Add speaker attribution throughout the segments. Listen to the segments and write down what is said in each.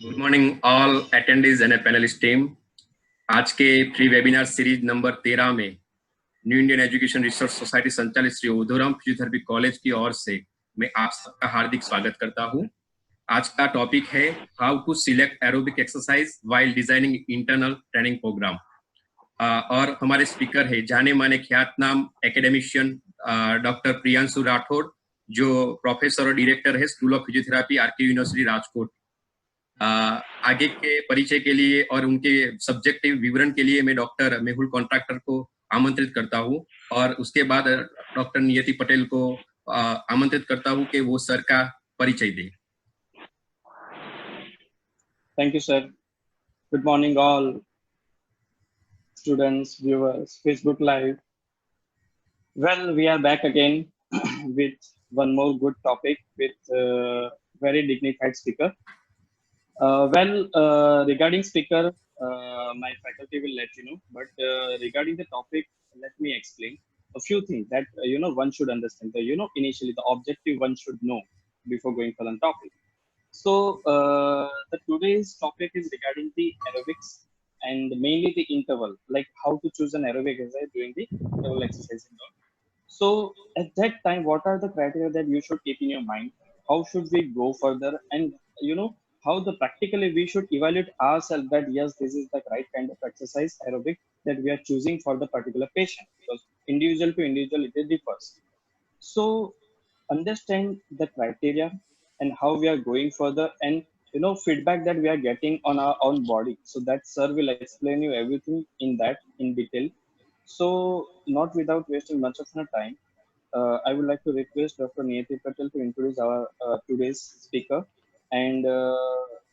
Speaker 1: Good morning all attendees and panelist team. आज के free webinar series number 13 में new Indian education research society संचालित Shri Uddhavram physiotherapy college की ओर से मैं आप सबका हार्दिक स्वागत करता हूं। आज का टॉपिक है how to select aerobic exercise while designing internal training programme. और हमारे स्पीकर है जाने माने ख्यातनाम एकेडमिशियन डॉक्टर प्रियांशु राठौड़, जो प्रोफेसर और डायरेक्टर है school of physiotherapy RK university Rajkot. आगे के परिचय के लिए और उनके सब्जेक्टिव विवरण के लिए मैं डॉक्टर मेहुल कॉन्ट्रैक्टर को आमंत्रित करता हूं और उसके बाद डॉक्टर नियति पटेल को आमंत्रित करता हूं कि वो सर का परिचय दें।
Speaker 2: Thank you, sir. Good morning, all students, viewers, Facebook Live. Well, we are back again with one more good topic with very dignified speaker. Regarding speaker, my faculty will let you know. But regarding the topic, let me explain a few things that one should understand. Initially the objective one should know before going for the topic. So the today's topic is regarding the aerobics and mainly the interval, like how to choose an aerobic exercise during the interval exercise. So at that time, what are the criteria that you should keep in your mind? How should we go further? And how the practically we should evaluate ourselves that yes, this is the right kind of exercise aerobic that we are choosing for the particular patient, because individual to individual it differs. So understand the criteria and how we are going further, and feedback that we are getting on our own body, so that sir will explain you everything in that in detail. So not without wasting much of our time, I would like to request Dr. Niyati Patel to introduce our today's speaker. And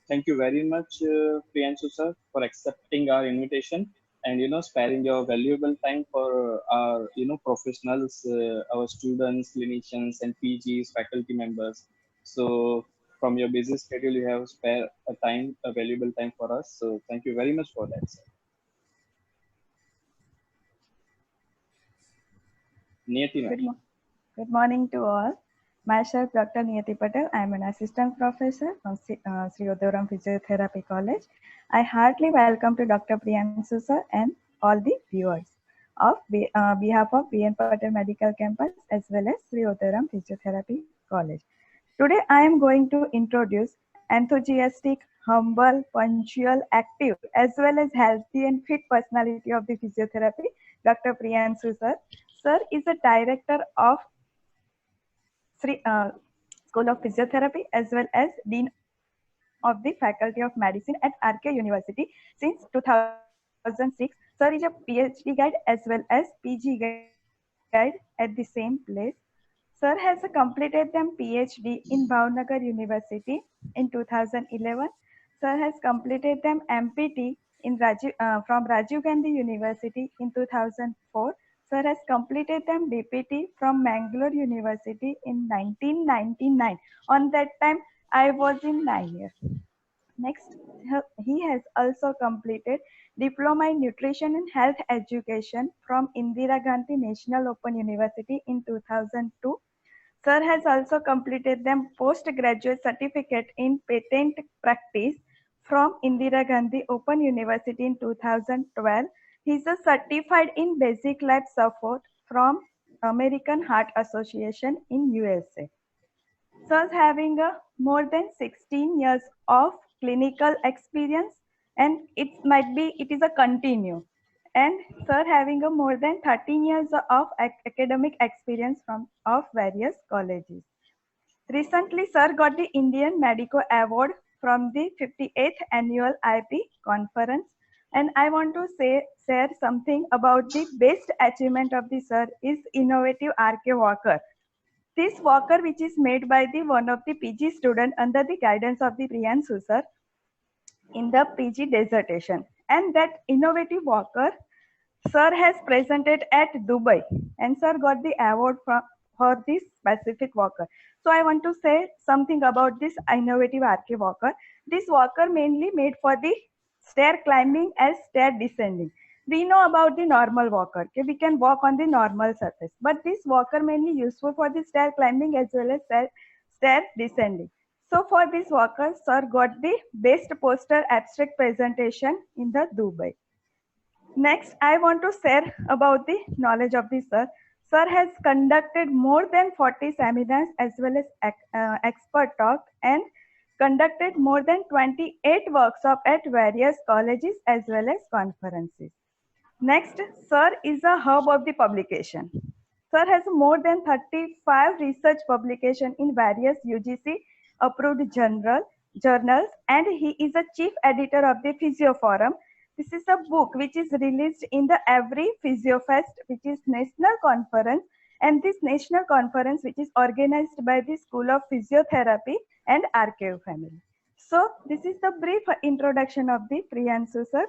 Speaker 2: thank you very much, Priyanshu sir, for accepting our invitation and sparing your valuable time for our professionals, our students, clinicians, and PGs, faculty members. So from your busy schedule, you have spare a valuable time for us. So thank you very much for that, sir. Niyati,
Speaker 3: good morning to all. Myself, Dr. Niyati Patel. I am an assistant professor from Sri Uddhavaram Physiotherapy College. I heartily welcome to Dr. Priyanshu sir and all the viewers of behalf of BN Patel Medical Campus as well as Sri Uddhavaram Physiotherapy College. Today, I am going to introduce enthusiastic, humble, punctual, active, as well as healthy and fit personality of the physiotherapy, Dr. Priyanshu sir. Sir is a director of School of Physiotherapy as well as Dean of the Faculty of Medicine at RK University since 2006. Sir is a PhD guide as well as PG guide at the same place. Sir has completed them PhD in Bhavnagar University in 2011. Sir has completed them MPT in from Rajiv Gandhi University in 2004. Sir has completed them DPT from Mangalore University in 1999. On that time, I was in 9 years. Next, he has also completed Diploma in Nutrition and Health Education from Indira Gandhi National Open University in 2002. Sir has also completed them postgraduate certificate in patent practice from Indira Gandhi Open University in 2012. He is a certified in basic life support from American Heart Association in USA. Sir is having more than 16 years of clinical experience, and it is a continue. And sir having a more than 13 years of academic experience of various colleges. Recently, sir got the Indian Medico Award from the 58th Annual IP Conference. And I want to share something about the best achievement of the sir is innovative RK Walker. This walker, which is made by the one of the PG student under the guidance of the Priyanshu sir in the PG dissertation. And that innovative walker, sir has presented at Dubai, and sir got the award for this specific walker. So I want to say something about this innovative RK walker. This walker mainly made for the stair climbing as stair descending. We know about the normal walker. Okay? We can walk on the normal surface. But this walker mainly useful for the stair climbing as well as stair descending. So for this worker, sir got the best poster abstract presentation in the Dubai. Next, I want to share about the knowledge of the sir. Sir has conducted more than 40 seminars as well as expert talk and conducted more than 28 workshops at various colleges as well as conferences. Next, sir is a hub of the publication. Sir has more than 35 research publications in various UGC approved journals, and he is a chief editor of the Physio Forum. This is a book which is released in the every PhysioFest, which is national conference, and this national conference which is organized by the School of Physiotherapy and RKU family. So this is the brief introduction of the Priyanshu sir.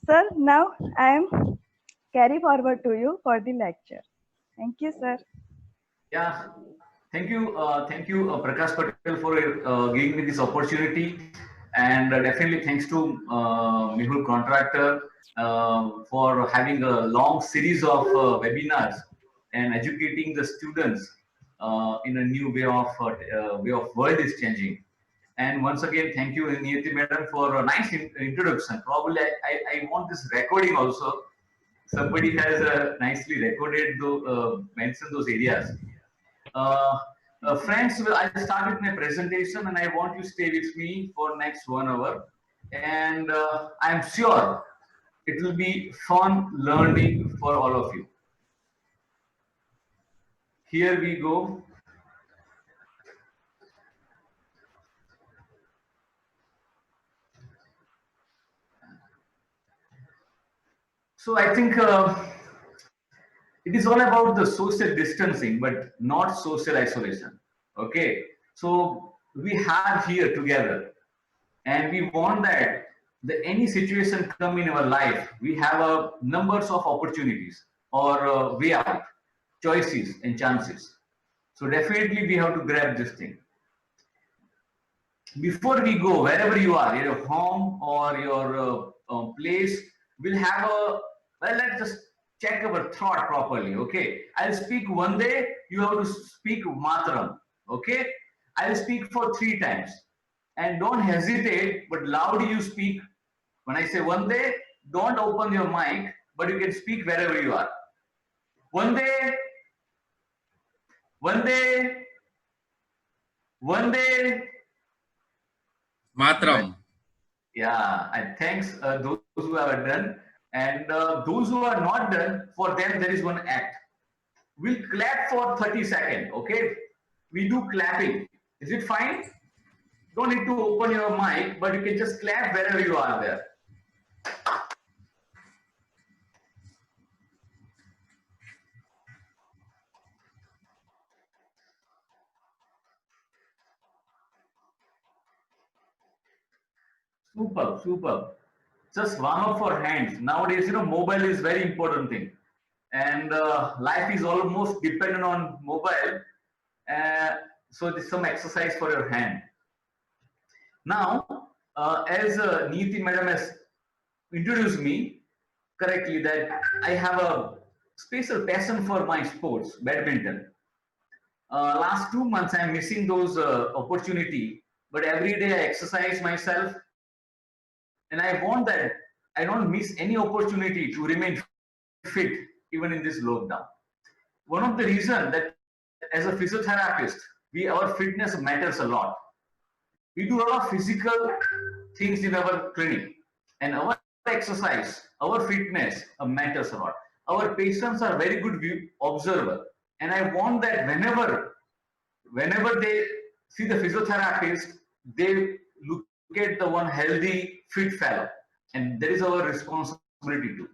Speaker 3: Sir, now I am carry forward to you for the lecture. Thank you, sir.
Speaker 4: Yeah, thank you, Prakash Patel, for giving me this opportunity, and definitely thanks to Mehul Contractor for having a long series of webinars and educating the students in a new way of world is changing. And once again, thank you, Niyati Madam, for a nice introduction. Probably I want this recording also. Somebody has nicely recorded, mentioned those areas. Friends, I started my presentation and I want you to stay with me for next 1 hour. And I'm sure it will be fun learning for all of you. Here we go. So I think it is all about the social distancing, but not social isolation. Okay. So we have here together, and we want that any situation come in our life, we have a numbers of opportunities or way out, choices and chances. So definitely we have to grab this thing. Before we go, wherever you are, your home or your place, we'll have a, well, let's just check our thought properly, okay? I'll speak one day, you have to speak Mataram, okay? I'll speak for 3 times. And don't hesitate, but loud you speak. When I say one day, don't open your mic, but you can speak wherever you are. One day, one day, one day.
Speaker 1: Matram.
Speaker 4: Yeah, and thanks those who have done. And those who are not done, for them there is one act. We'll clap for 30 seconds, okay? We do clapping. Is it fine? Don't need to open your mic, but you can just clap wherever you are there. Super, super. Just warm up for hands. Nowadays, mobile is very important thing. And life is almost dependent on mobile. So there's some exercise for your hand. Now, as Neeti Madam has introduced me correctly, that I have a special passion for my sports, badminton. Last 2 months, I'm missing those opportunity, but every day I exercise myself, and I want that I don't miss any opportunity to remain fit even in this lockdown. One of the reasons that as a physiotherapist, our fitness matters a lot. We do a lot of physical things in our clinic, and our exercise, our fitness matters a lot. Our patients are very good observer, and I want that whenever they see the physiotherapist, they look at the one healthy, fit fellow, and that is our responsibility too.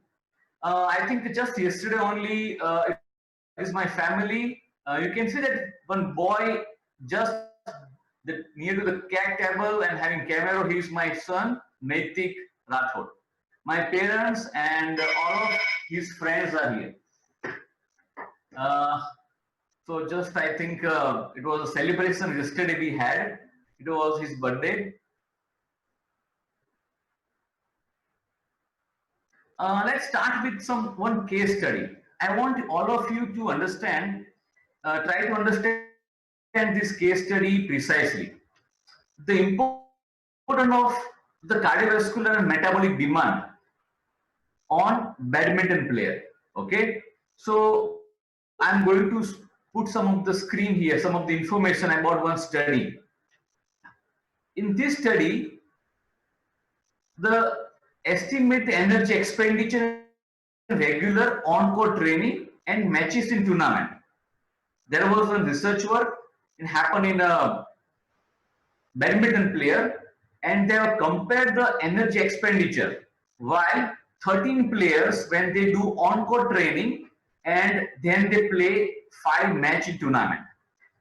Speaker 4: I think just yesterday only, it is my family. You can see that one boy just near to the cat table and having camera. He is my son, Naitik Rathod. My parents and all of his friends are here. So just I think it was a celebration yesterday we had. It was his birthday. Let's start with one case study. I want all of you to understand, try to understand this case study precisely. the importance of the cardiovascular and metabolic demand on badminton player. Okay, so I'm going to put some of the screen here, some of the information about one study. In this study, the estimate the energy expenditure in regular on-court training and matches in tournament. There was one research work it happened in a badminton player, and they have compared the energy expenditure while 13 players when they do on-court training and then they play 5 match in tournament.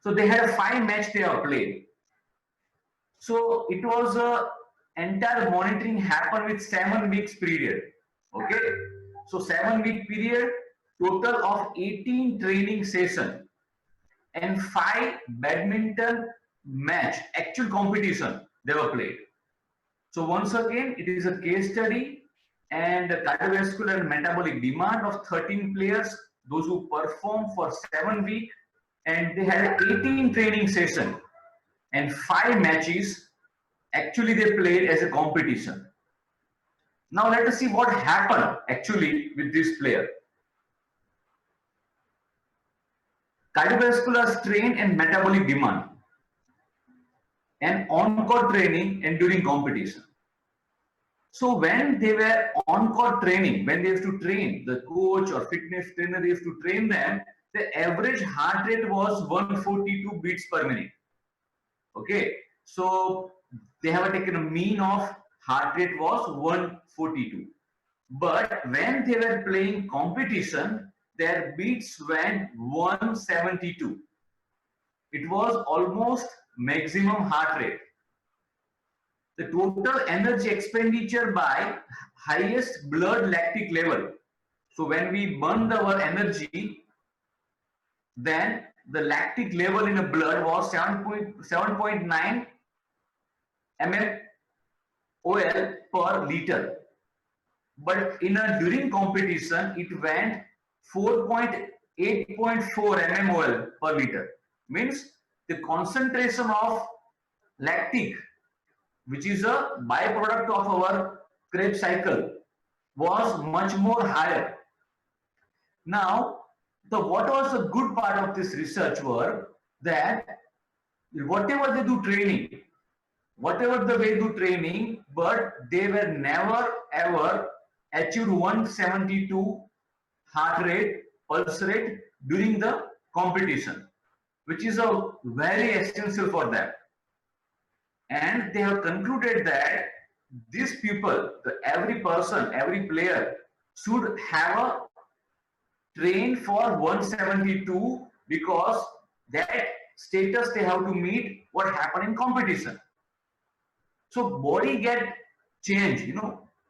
Speaker 4: So they had a 5 match they have played. So it was a entire monitoring happened with 7 weeks period. Okay, so 7-week period, total of 18 training session and 5 badminton match, actual competition they were played. So once again, it is a case study, and the cardiovascular and metabolic demand of 13 players, those who perform for 7 weeks, and they had 18 training session and 5 matches. Actually, they played as a competition. Now let us see what happened actually with this player. Cardiovascular strain and metabolic demand, and on-court training and during competition. So when they were on-court training, when they have to train, the coach or fitness trainer they have to train them, the average heart rate was 142 beats per minute. Okay, so they have taken a mean of heart rate was 142. But when they were playing competition, their beats went 172. It was almost maximum heart rate. The total energy expenditure by highest blood lactic level. So when we burned our energy, then the lactic level in the blood was 7.9 mmol per liter. But during competition, it went 8.4 mmol per liter. Means the concentration of lactic, which is a byproduct of our Krebs cycle, was much more higher. Now, what was the good part of this research were that whatever they do training, whatever the way do training, but they were never ever achieved 172 heart rate, pulse rate during the competition, which is a very essential for them. And they have concluded that these people, every person, every player should have a train for 172, because that status they have to meet what happened in competition. So body get changed,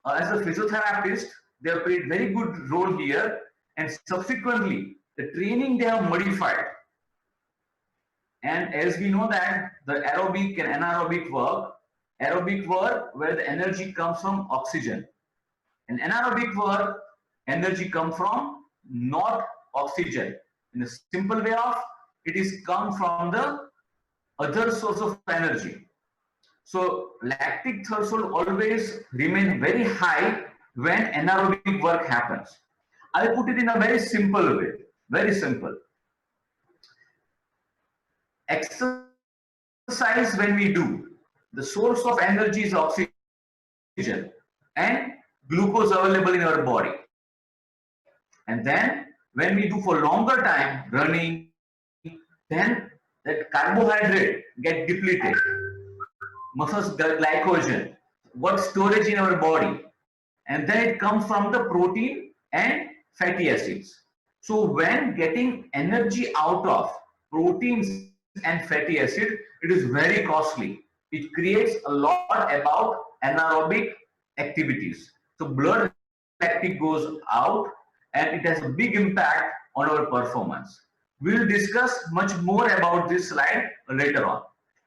Speaker 4: as a physiotherapist, they have played very good role here, and subsequently the training they have modified. And as we know that the aerobic and anaerobic work where the energy comes from oxygen, and anaerobic work energy comes from not oxygen. In a simple way of it is come from the other source of energy. So lactic threshold always remain very high when anaerobic work happens. I put it in a very simple way, very simple. Exercise when we do, the source of energy is oxygen and glucose available in our body. And then when we do for longer time running, then that carbohydrate get depleted, muscles glycogen, what storage in our body, and then it comes from the protein and fatty acids. So when getting energy out of proteins and fatty acid, it is very costly. It creates a lot about anaerobic activities. So blood lactic goes out and it has a big impact on our performance. We'll discuss much more about this slide later on.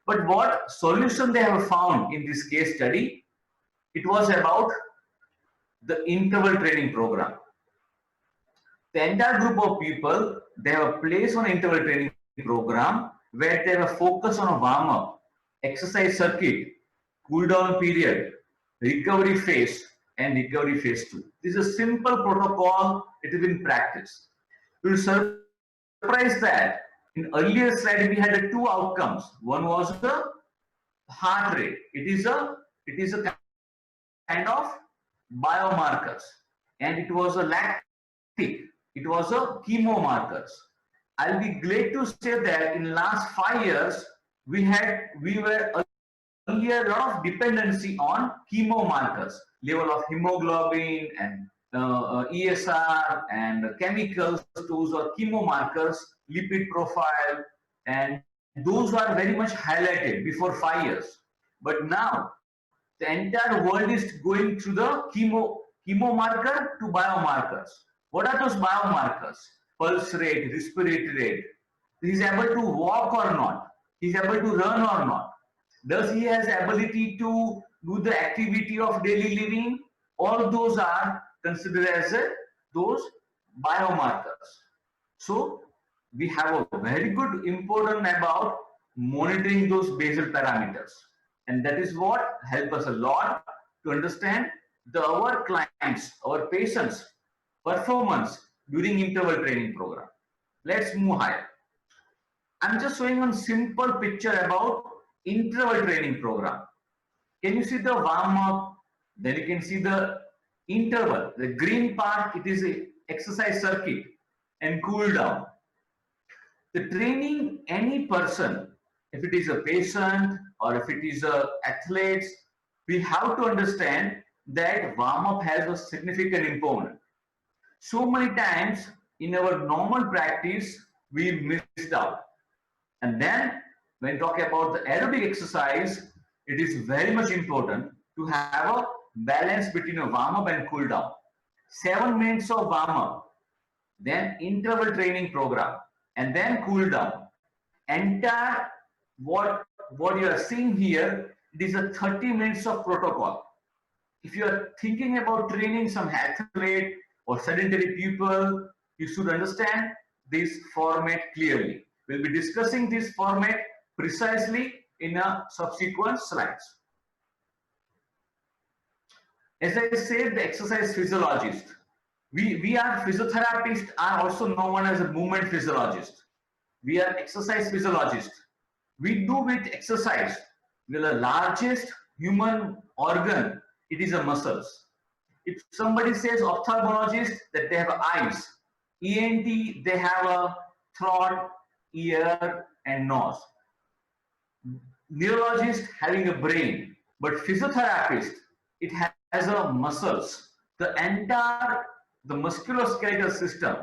Speaker 4: But what solution they have found in this case study, it was about the interval training program. The entire group of people, they have a place on interval training program where they have a focus on a warm-up, exercise circuit, cool down period, recovery phase, and recovery phase 2. This is a simple protocol. It is in practice. You will surprise that in earlier slide we had two outcomes. One was the heart rate. It is a kind of biomarkers, and it was a lactic. It was a chemo markers. I'll be glad to say that in last 5 years we were earlier a lot of dependency on chemo markers, level of hemoglobin and ESR and chemicals. Those are chemo markers, lipid profile, and those are very much highlighted before 5 years. But now the entire world is going through the chemo marker to biomarkers. What are those biomarkers? Pulse rate, respiratory rate. He's able to walk or not? He's able to run or not? Does he has ability to do the activity of daily living? All those are considered as those biomarkers. So we have a very good important about monitoring those basal parameters, and that is what help us a lot to understand our clients, our patients' performance during interval training program. Let's move higher. I'm just showing one simple picture about interval training program. Can you see the warm up? Then you can see the interval. The green part, it is a exercise circuit and cool down. The training any person, if it is a patient or if it is a athlete, we have to understand that warm up has a significant component. So many times in our normal practice, we missed out. And then when we talk about the aerobic exercise, it is very much important to have a balance between a warm up and cool down. 7 minutes of warm up, then interval training program, and then cool down. Entire what you are seeing here, it is a 30 minutes of protocol. If you are thinking about training some athlete or sedentary people, you should understand this format clearly. We'll be discussing this format precisely in a subsequent slides. As I said, the exercise physiologist. We are physiotherapists, are also known as a movement physiologist. We are exercise physiologists. We do with exercise. The largest human organ, it is a muscles. If somebody says ophthalmologist, that they have eyes. ENT, they have a throat, ear, and nose. Neurologist having a brain, but physiotherapist, it has a muscles. The entire the musculoskeletal system.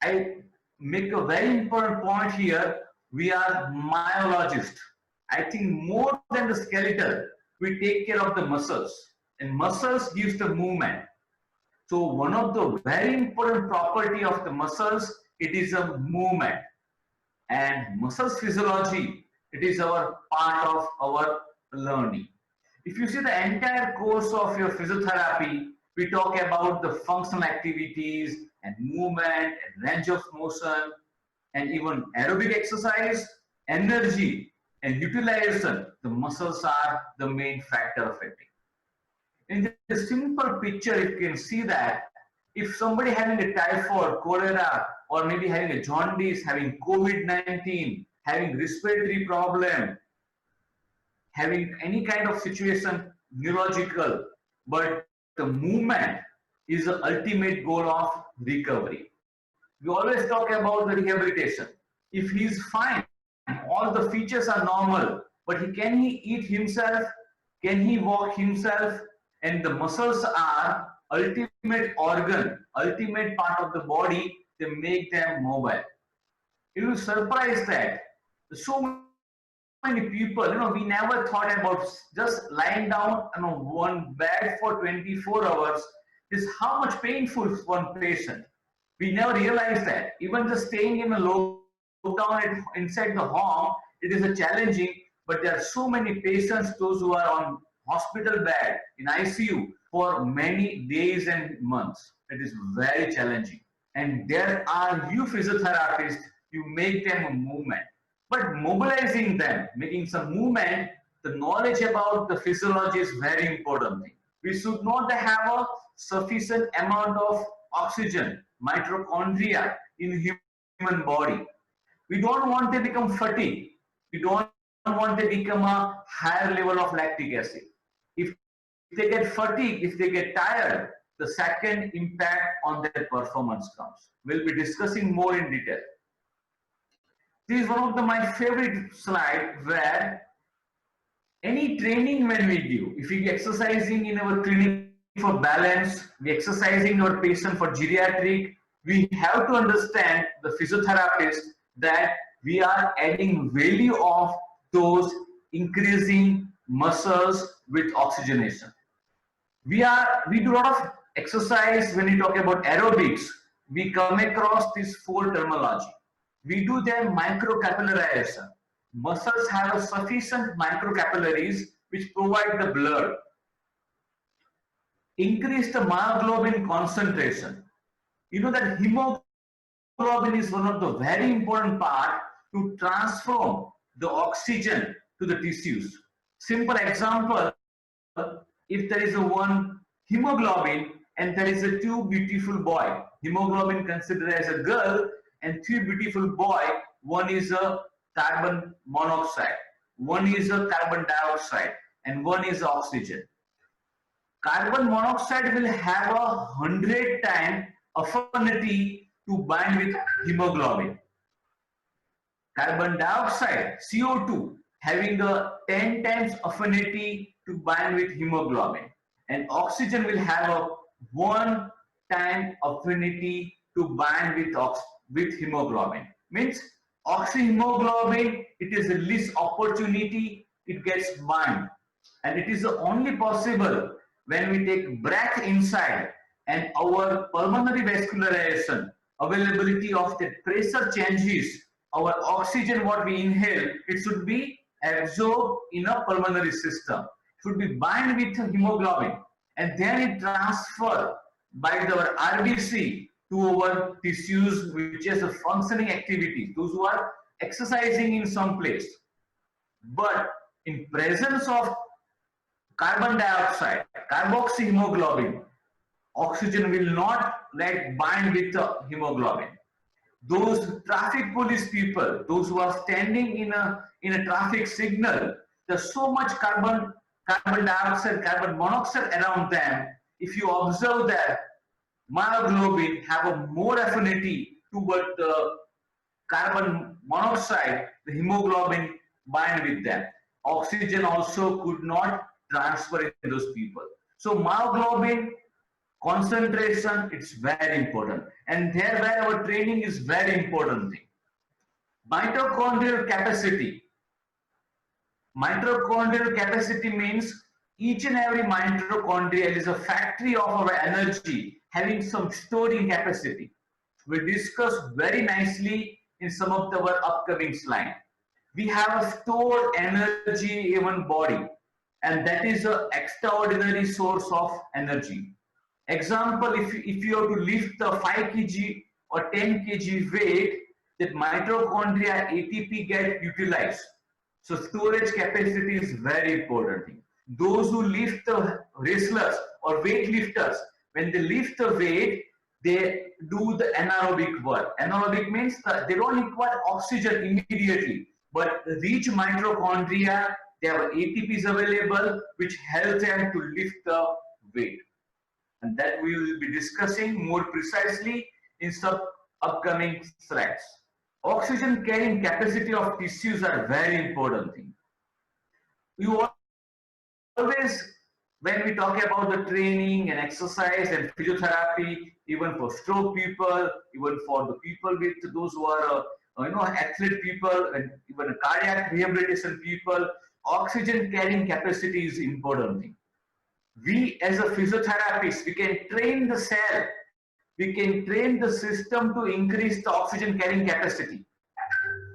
Speaker 4: I make a very important point here. We are myologists. I think more than the skeletal, we take care of the muscles, and muscles gives the movement. So one of the very important property of the muscles, it is a movement, and muscles physiology, it is our part of our learning. If you see the entire course of your physiotherapy, we talk about the functional activities and movement and range of motion and even aerobic exercise, energy and utilization. The muscles are the main factor of it. In this simple picture, you can see that if somebody having a typhoid, cholera, or maybe having a jaundice, having COVID-19, having respiratory problem, having any kind of situation, neurological, but the movement is the ultimate goal of recovery. We always talk about the rehabilitation. If he's fine, all the features are normal, but can he eat himself? Can he walk himself? And the muscles are ultimate organ, ultimate part of the body. They make them mobile. You will surprise that so many people, we never thought about just lying down on one bed for 24 hours is how much painful for one patient. We never realized that. Even just staying in a lockdown inside the home, it is a challenging, but there are so many patients, those who are on hospital bed, in ICU for many days and months. It is very challenging. And there are you physiotherapists, you make them a movement. But mobilizing them, making some movement, the knowledge about the physiology is very important thing. We should not have a sufficient amount of oxygen, mitochondria in human body. We don't want to become fatigued. We don't want to become a higher level of lactic acid. If they get fatigued, if they get tired, the second impact on their performance comes. We'll be discussing more in detail. This is one of my favorite slides where any training when we do, if we exercising in our clinic for balance, we exercising our patient for geriatric, we have to understand the physiotherapist that we are adding value of those increasing muscles with oxygenation. We do a lot of exercise when we talk about aerobics. We come across this 4 terminology. We do their microcapillarization. Muscles have a sufficient microcapillaries which provide the blood. Increase the myoglobin concentration. You know that hemoglobin is one of the very important part to transform the oxygen to the tissues. Simple example, if there is a one hemoglobin and there is a 2 beautiful boy, hemoglobin considered as a girl and 2 beautiful boy, one is a carbon monoxide, one is a carbon dioxide and one is oxygen. Carbon monoxide will have 100 times affinity to bind with hemoglobin. Carbon dioxide, CO2, having a 10 times affinity to bind with hemoglobin. And oxygen will have a 1 time affinity to bind with hemoglobin. Means oxyhemoglobin, it is the least opportunity it gets bind. And it is only possible when we take breath inside and our pulmonary vascularization, availability of the pressure changes, our oxygen what we inhale, it should be absorbed in a pulmonary system. It should be bind with hemoglobin and then it transfer by the RBC to our tissues, which is a functioning activity, those who are exercising in some place. But in presence of carbon dioxide, carboxyhemoglobin, oxygen will not bind with the hemoglobin. Those traffic police people, those who are standing in a traffic signal, there's so much carbon dioxide, carbon monoxide around them. If you observe that, myoglobin have a more affinity toward the carbon monoxide, the hemoglobin bind with them. Oxygen also could not transfer in those people. So myoglobin concentration, it's very important. And there where our training is very important thing. Mitochondrial capacity. Mitochondrial capacity means each and every mitochondria is a factory of our energy having some storing capacity. We discussed very nicely in some of our upcoming slides. We have a stored energy in one body and that is an extraordinary source of energy. Example, if you have to lift a 5 kg or 10 kg weight, that mitochondria ATP get utilized. So storage capacity is very important. Those who lift the wrestlers or weightlifters, when they lift the weight, they do the anaerobic work. Anaerobic means that they don't require oxygen immediately, but rich mitochondria, they have ATPs available which help them to lift the weight. And that we will be discussing more precisely in some upcoming slides. Oxygen carrying capacity of tissues are very important thing. You always, when we talk about the training and exercise and physiotherapy, even for stroke people, even for the people with those who are athlete people and even cardiac rehabilitation people, oxygen carrying capacity is important thing. We as a physiotherapist, we can train the cell, we can train the system to increase the oxygen carrying capacity,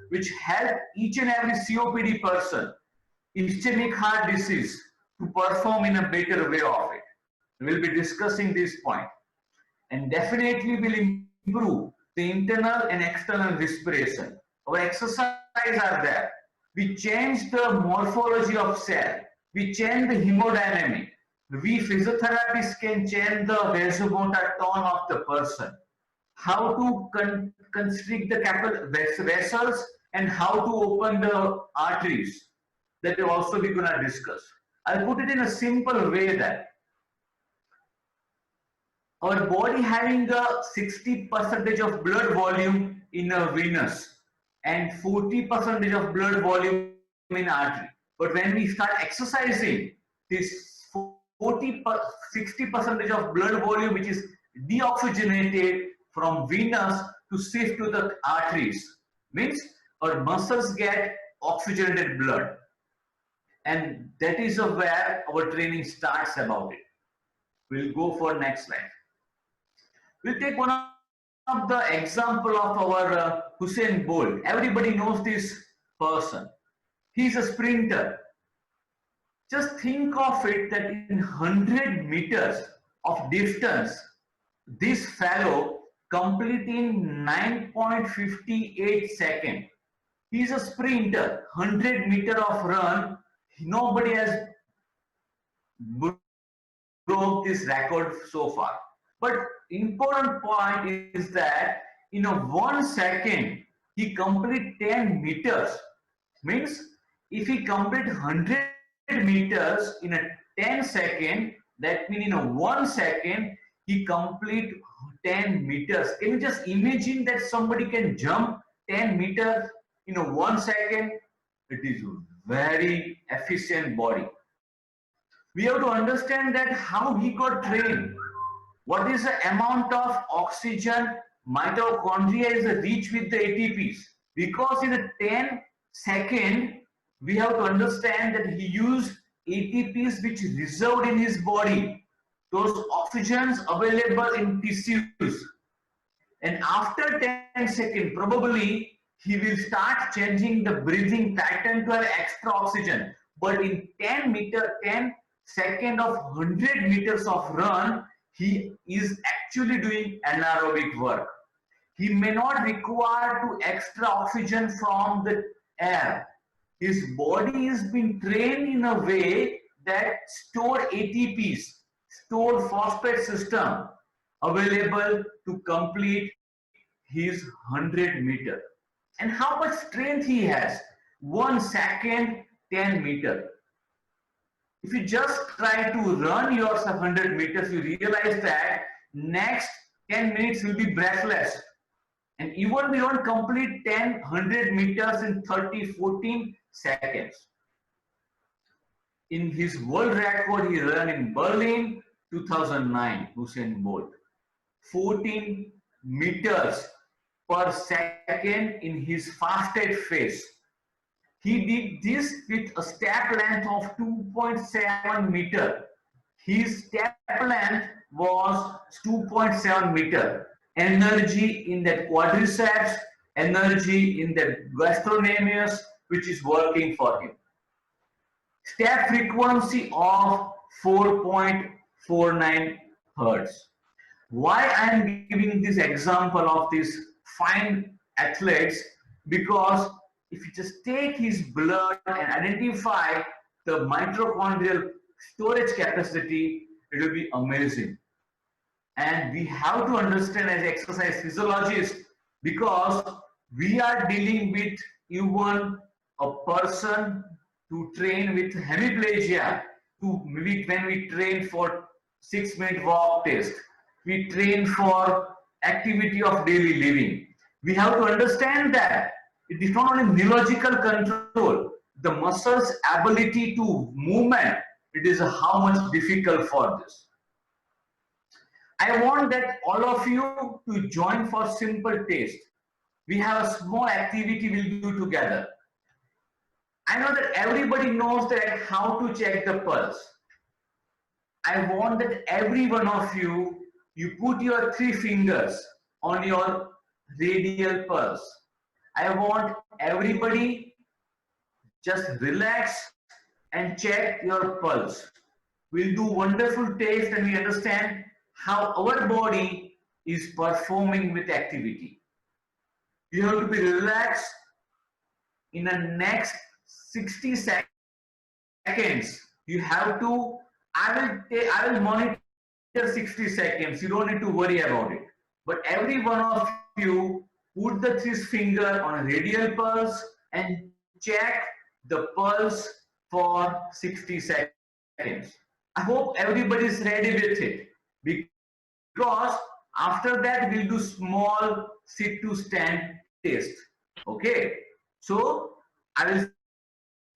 Speaker 4: which help each and every COPD person, ischemic heart disease, to perform in a better way of it. We'll be discussing this point. And definitely will improve the internal and external respiration. Our exercise are there. We change the morphology of cell. We change the hemodynamic. We physiotherapists can change the vasomotor tone of the person. How to constrict the vessels and how to open the arteries. That will also be going to discuss. I'll put it in a simple way that our body having a 60% of blood volume in a venous and 40% of blood volume in artery. But when we start exercising, this 60% of blood volume which is deoxygenated from venous to shift to the arteries, means our muscles get oxygenated blood, and that is where our training starts about it. We'll go for next slide. We'll take one of the example of our Usain Bolt. Everybody knows this person. He's a sprinter. Just think of it that in 100 meters of distance, this fellow completing 9.58 seconds. He's a sprinter, 100 meter of run. Nobody has broke this record so far. But important point is that in a 1 second, he complete 10 meters. Means if he complete 100 meters in a 10 second, that means in a 1 second, he complete 10 meters. Can you just imagine that somebody can jump 10 meters in a 1 second? It is very efficient body. We have to understand that how he got trained. What is the amount of oxygen mitochondria is reached with the ATPs? Because in a 10 second, we have to understand that he used ATPs which reserved in his body. Those oxygens available in tissues. And after 10 seconds, probably he will start changing the breathing pattern to have extra oxygen. But in 10 seconds of 100 meters of run, he is actually doing anaerobic work. He may not require to extra oxygen from the air. His body is being trained in a way that store ATPs, store phosphate system available to complete his 100 meter. And how much strength he has? 1 second, 10 meter. If you just try to run yourself 100 meters, you realize that next 10 minutes will be breathless. And even we don't complete 100 meters in 14 seconds. In his world record, he ran in Berlin, 2009, Usain Bolt. 14 meters per second in his fasted phase. He did this with a step length of 2.7 meter. His step length was 2.7 meter. Energy in that quadriceps, energy in the gastrocnemius, which is working for him. Step frequency of 4.49 hertz. Why I am giving this example of these fine athletes? Because if you just take his blood and identify the mitochondrial storage capacity, it will be amazing. And we have to understand as exercise physiologists, because we are dealing with even a person to train with hemiplegia, to maybe when we train for 6-minute walk test, we train for activity of daily living. We have to understand that it is not only neurological control, the muscle's ability to movement, it is how much difficult for this. I want that all of you to join for simple taste. We have a small activity we'll do together. I know that everybody knows that how to check the pulse. I want that every one of you, you put your 3 fingers on your radial pulse. I want everybody just relax and check your pulse. We'll do wonderful taste and we understand how our body is performing with activity. You have to be relaxed in the next 60 seconds. You have to, I will monitor 60 seconds. You don't need to worry about it. But every one of you put the this finger on a radial pulse and check the pulse for 60 seconds. I hope everybody is ready with it, because after that we'll do small sit to stand test. Okay, so I will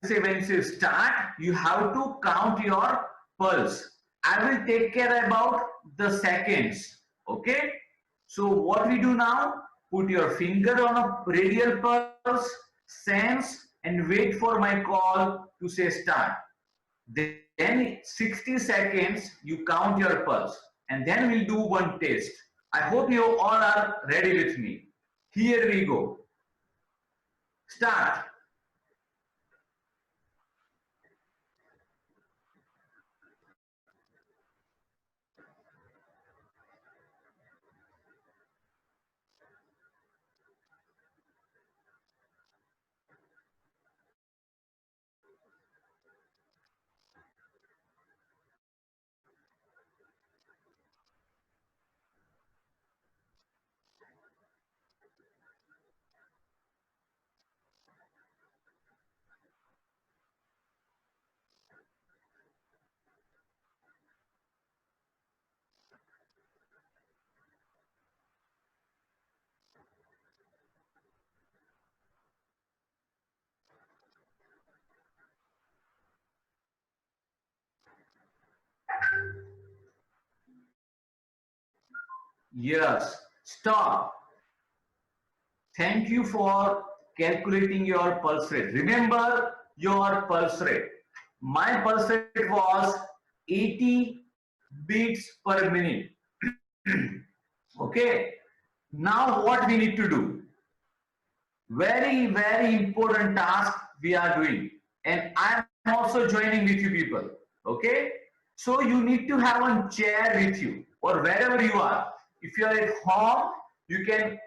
Speaker 4: say when you start, you have to count your pulse. I will take care about the seconds. Okay, so what we do now, put your finger on a radial pulse, sense, and wait for my call to say start. Then 60 seconds you count your pulse, and then we'll do one test. I hope you all are ready with me. Here we go. Start. Yes, stop. Thank you for calculating your pulse rate. Remember your pulse rate. My pulse rate was 80 beats per minute. Okay. Now what we need to do? Very, very important task we are doing. And I'm also joining with you people. Okay. So you need to have a chair with you or wherever you are. If you are at home, you can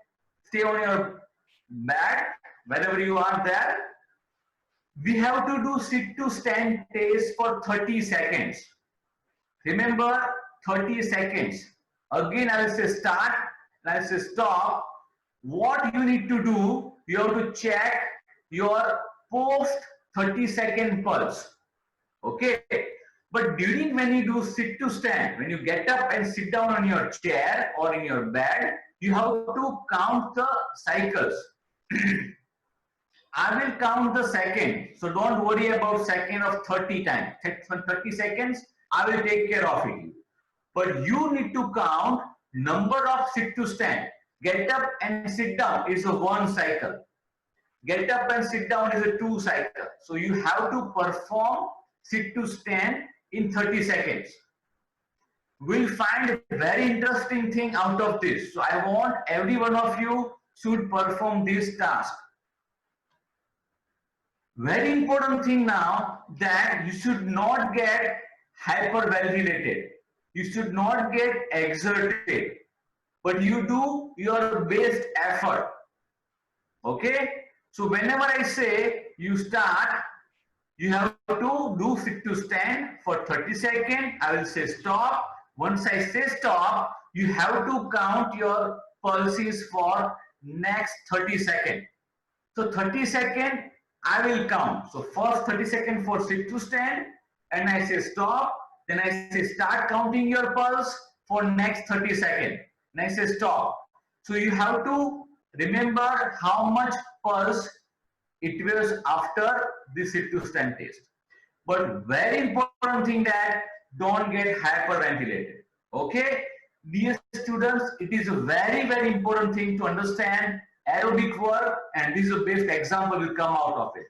Speaker 4: stay on your bed, wherever you are there. We have to do sit to stand test for 30 seconds. Remember, 30 seconds. Again, I will say start, and I will say stop. What you need to do, you have to check your post 30-second pulse. Okay. But during when you do sit to stand, when you get up and sit down on your chair or in your bed, you have to count the cycles. I will count the second. So don't worry about second of 30 times. 30 seconds, I will take care of it. But you need to count number of sit to stand. Get up and sit down is a 1 cycle. Get up and sit down is a 2 cycle. So you have to perform sit to stand in 30 seconds. We'll find a very interesting thing out of this. So I want every one of you should perform this task. Very important thing now that you should not get hyperventilated. You should not get exerted, but you do your best effort. Okay? So whenever I say you start, you have to do sit to stand for 30 seconds. I will say stop. Once I say stop, you have to count your pulses for next 30 seconds. So 30 seconds, I will count. So first 30 seconds for sit to stand, and I say stop. Then I say start counting your pulse for next 30 seconds. And I say stop. So you have to remember how much pulse it was after the sit to stand test. But very important thing that don't get hyperventilated. Okay, dear students, it is a very, very important thing to understand aerobic work, and this is the best example will come out of it.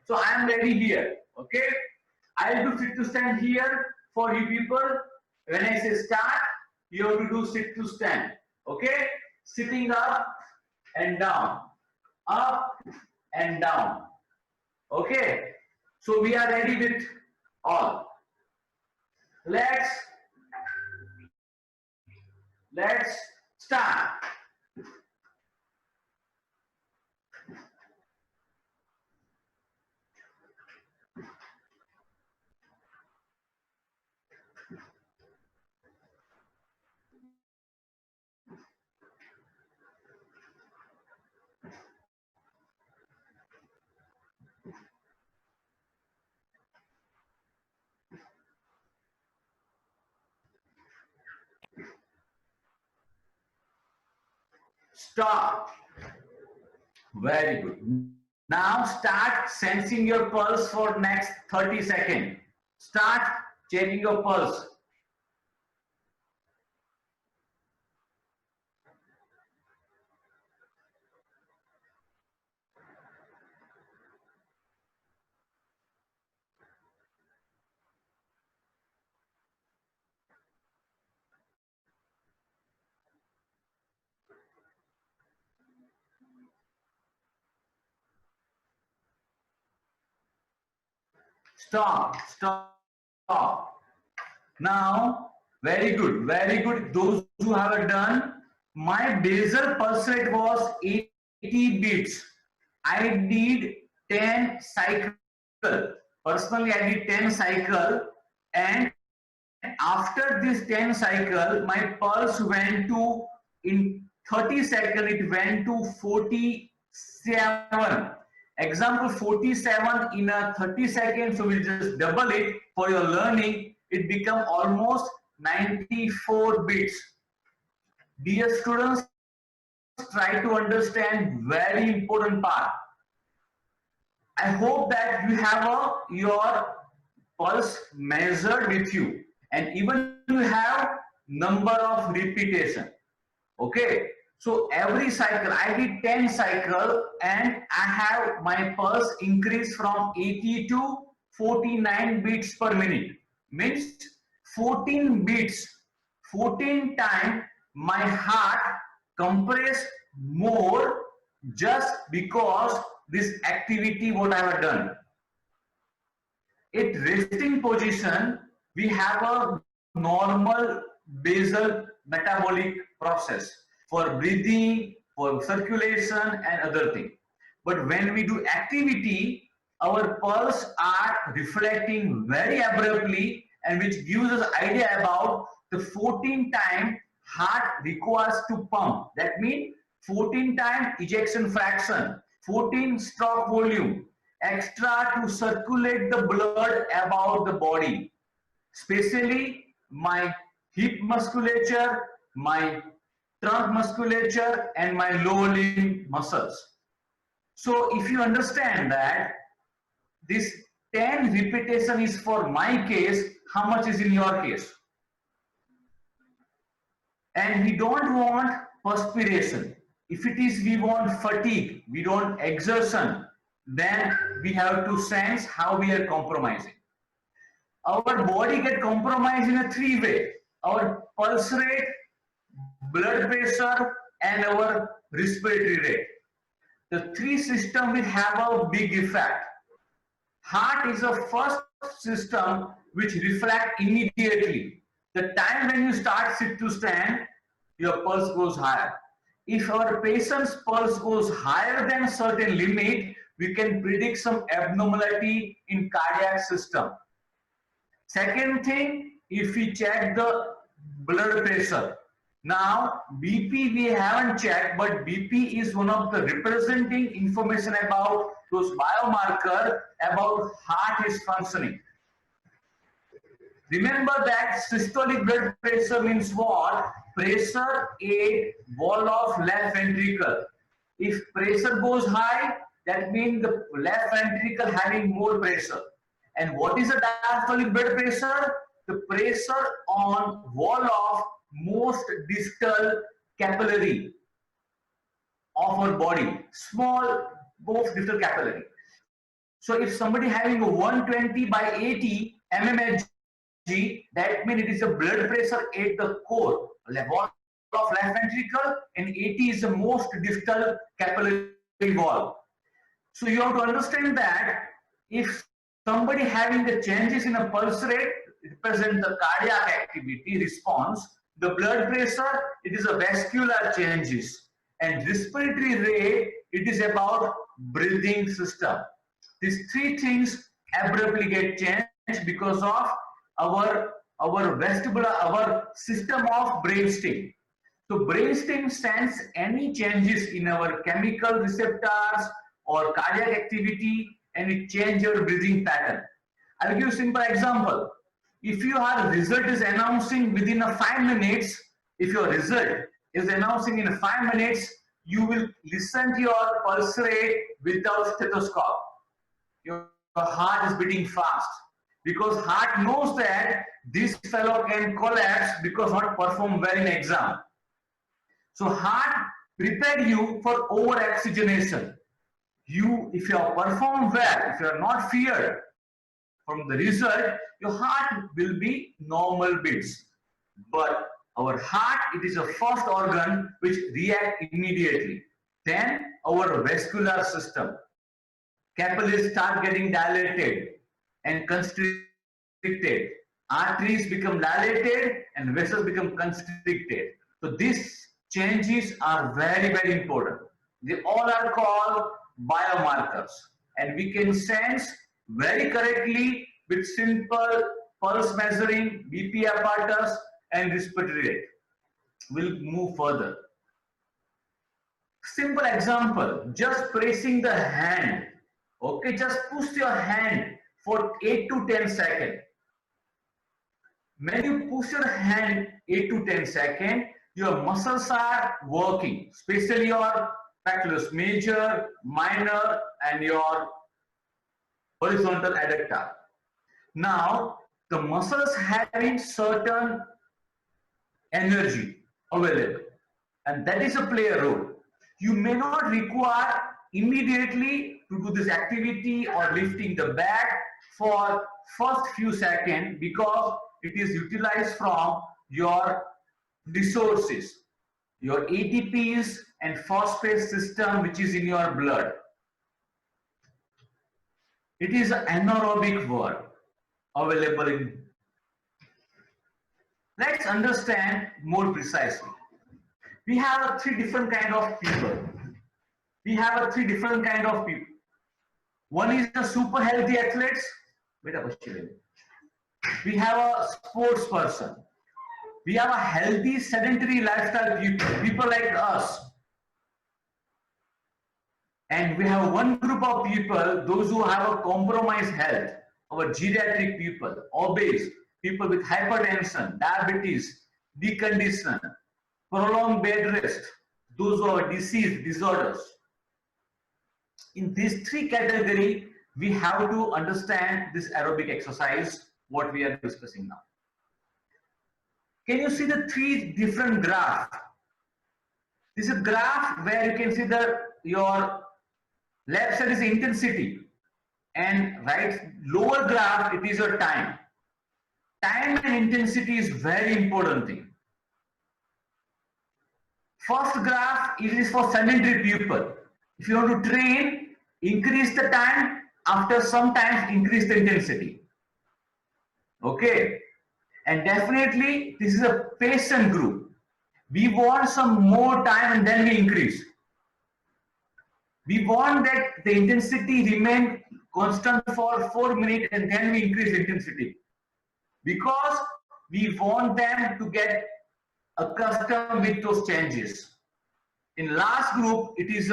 Speaker 4: So I am ready here. Okay, I'll do sit to stand here for you people. When I say start, you have to do sit to stand. Okay, sitting up and down, up and down. Okay, so we are ready with all. Let's start. Stop. Very good. Now start sensing your pulse for next 30 seconds. Start checking your pulse. Stop, stop. Now, very good, very good. Those who have done, my basal pulse rate was 80 beats. I did 10 cycle. Personally, I did 10 cycle, and after this 10 cycle, my pulse went to, in 30 seconds, it went to 47. Example 47 in a 30 seconds, so we'll just double it for your learning. It become almost 94 beats. Dear students, try to understand very important part. I hope that you have your pulse measured with you, and even you have number of repetition. Okay, so every cycle I did 10 cycle, and I have my pulse increase from 80 to 49 beats per minute. Means 14 beats, 14 times my heart compressed more, just because this activity what I have done. At resting position, we have a normal basal metabolic process for breathing, for circulation and other things. But when we do activity, our pulse are reflecting very abruptly, and which gives us idea about the 14 times heart requires to pump. That means 14 times ejection fraction, 14 stroke volume, extra to circulate the blood about the body, especially my hip musculature, my trunk musculature and my lower limb muscles. So if you understand that this 10 repetition is for my case, how much is in your case? And we don't want perspiration. If it is we want fatigue, we don't exertion, then we have to sense how we are compromising. Our body get compromised in a three way: our pulse rate, blood pressure and our respiratory rate. The three systems will have a big effect. Heart is the first system which reflect immediately. The time when you start sit to stand, your pulse goes higher. If our patient's pulse goes higher than certain limit, we can predict some abnormality in cardiac system. Second thing, if we check the blood pressure. Now, BP we haven't checked, but BP is one of the representing information about those biomarker about heart is functioning. Remember that systolic blood pressure means what? Pressure at wall of left ventricle. If pressure goes high, that means the left ventricle having more pressure. And what is the diastolic blood pressure? The pressure on wall of most distal capillary of our body, small both distal capillary. So if somebody having a 120 by 80 mmHg, that means it is a blood pressure at the core, wall of left ventricle, and 80 is the most distal capillary wall. So you have to understand that if somebody having the changes in a pulse rate represent the cardiac activity response, the blood pressure, it is a vascular changes, and respiratory rate, it is about breathing system. These three things abruptly get changed because of our vestibular, our system of brainstem. So brainstem sense any changes in our chemical receptors or cardiac activity, and it change your breathing pattern. I'll give you a simple example. If your result is announcing within a 5 minutes, if your result is announcing in 5 minutes, you will listen to your pulse rate without stethoscope. Your heart is beating fast because heart knows that this fellow can collapse because not perform well in exam. So heart prepared you for over oxygenation. If you have performed well, if you are not feared from the result, your heart will be normal beats. But our heart, it is the first organ which react immediately. Then our vascular system, capillaries start getting dilated and constricted. Arteries become dilated and vessels become constricted. So these changes are very, very important. They all are called biomarkers, and we can sense very correctly with simple pulse measuring, BP apparatus and respiratory rate. We'll move further. Simple example, just pressing the hand. Okay, just push your hand for 8 to 10 seconds. When you push your hand 8 to 10 seconds, your muscles are working, especially your pectoralis major, minor, and your horizontal adductor. Now, the muscles having certain energy available, and that is a play a role. You may not require immediately to do this activity or lifting the bag for first few seconds because it is utilized from your resources, your ATPs and phosphate system which is in your blood. It is an anaerobic word available in. Let's understand more precisely. We have three different kind of people. One is the super healthy athletes. We have a sports person. We have a healthy sedentary lifestyle people like us. And we have one group of people, those who have a compromised health, our geriatric people, obese, people with hypertension, diabetes, decondition, prolonged bed rest, those who have disease, disorders. In these three categories, we have to understand this aerobic exercise, what we are discussing now. Can you see the three different graphs? This is a graph where you can see that your left side is intensity and right lower graph, it is your time. Time and intensity is very important thing. First graph, it is for sedentary people. If you want to train, increase the time, after some time increase the intensity. Okay, and definitely this is a patient group. We want some more time and then we increase. We want that the intensity remain constant for 4 minutes and then we increase intensity. Because we want them to get accustomed with those changes. In last group, it is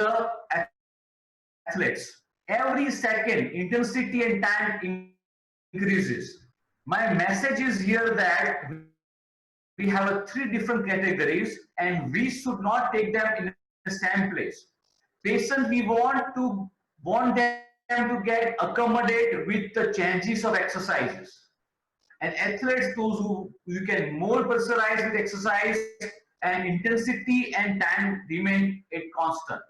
Speaker 4: athletes. Every second, intensity and time increases. My message is here that we have three different categories and we should not take them in the same place. Patients, we want them to get accommodated with the changes of exercises. And athletes, those who you can more pressurize with exercise and intensity and time remain a constant.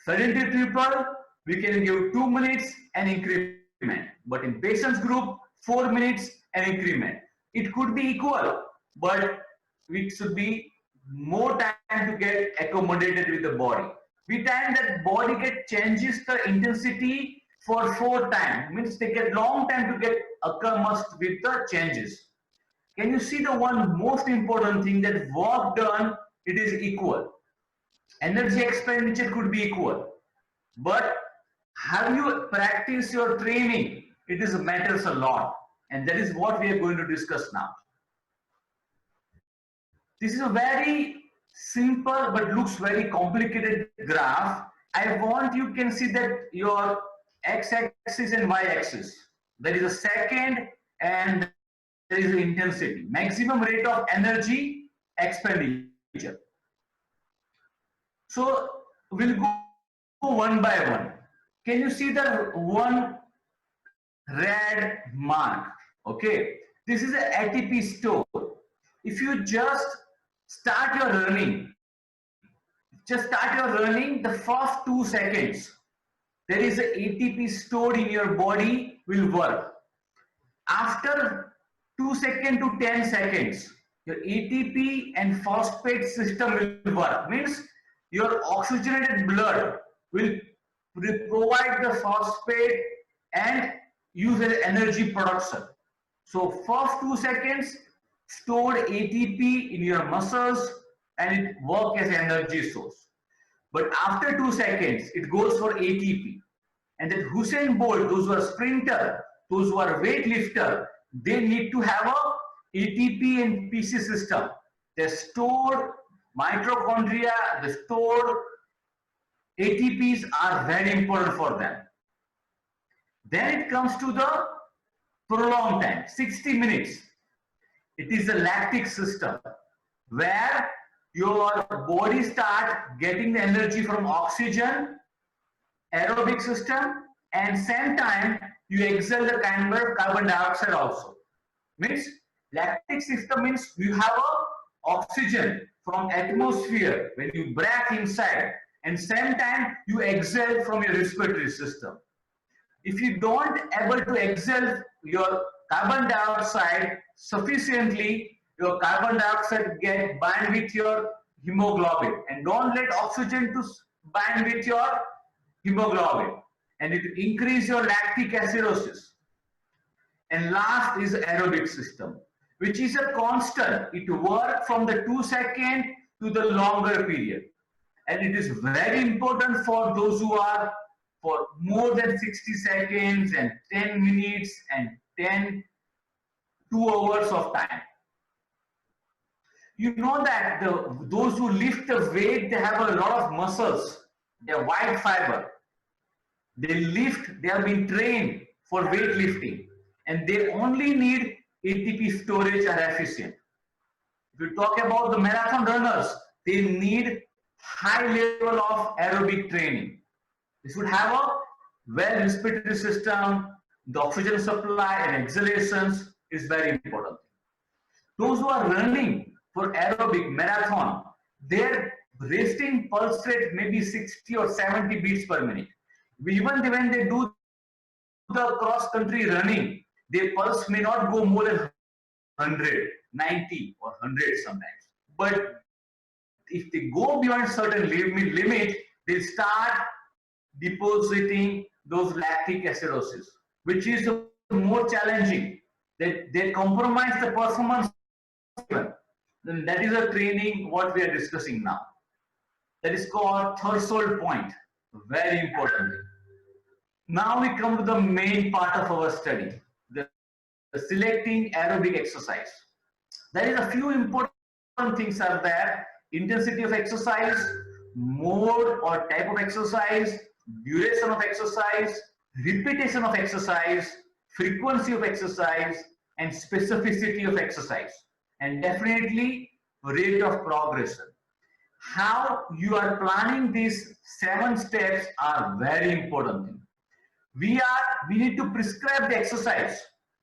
Speaker 4: Sedentary people, we can give 2 minutes and increment. But in patients group, 4 minutes and increment. It could be equal, but it should be more time to get accommodated with the body. We time that body get changes the intensity for 4 times. Means they get long time to get accustomed with the changes. Can you see the one most important thing that work done, it is equal. Energy expenditure could be equal. But have you practiced your training? It is matters a lot. And that is what we are going to discuss now. This is a very simple but looks very complicated graph. I want you can see that your x-axis and y-axis. There is a second and there is intensity. Maximum rate of energy expenditure. So we'll go one by one. Can you see the one red mark? Okay, this is an ATP store. If you just start your running, the first 2 seconds, there is a ATP stored in your body will work. After 2 seconds to 10 seconds, your ATP and phosphate system will work. Means your oxygenated blood will provide the phosphate and use as energy production. So first 2 seconds, stored ATP in your muscles and it works as energy source. But after 2 seconds, it goes for ATP. And then Usain Bolt, those who are sprinter, those who are weightlifter, they need to have a ATP and PC system. The stored mitochondria, the stored ATPs are very important for them. Then it comes to the prolonged time, 60 minutes. It is the lactic system where your body starts getting the energy from oxygen, aerobic system, and same time you exhale the kind of carbon dioxide also. Means lactic system means you have a oxygen from atmosphere when you breathe inside, and same time you exhale from your respiratory system. If you don't able to exhale your carbon dioxide sufficiently, your carbon dioxide get bind with your hemoglobin, and don't let oxygen to bind with your hemoglobin, and it increase your lactic acidosis. And last is aerobic system, which is a constant. It works from the 2 seconds to the longer period, and it is very important for those who are for more than 60 seconds and 10 minutes and 2 hours of time. You know that those who lift the weight, they have a lot of muscles. They're white fiber. They lift, they have been trained for weightlifting, and they only need ATP storage are efficient. If you talk about the marathon runners, they need high level of aerobic training. They should have a well respiratory system, the oxygen supply and exhalations is very important. Those who are running for aerobic marathon, their resting pulse rate may be 60 or 70 beats per minute. Even when they do the cross country running, their pulse may not go more than 100, 90 or 100 sometimes. But if they go beyond certain limit, they start depositing those lactic acidosis, which is more challenging. They compromise the performance. Then that is a training what we are discussing now. That is called threshold point. Very important. Now we come to the main part of our study, the selecting aerobic exercise. There is a few important things are there: intensity of exercise, mode or type of exercise, duration of exercise, repetition of exercise, frequency of exercise, and specificity of exercise, and definitely rate of progression. How you are planning these 7 steps are very important. We need to prescribe the exercise.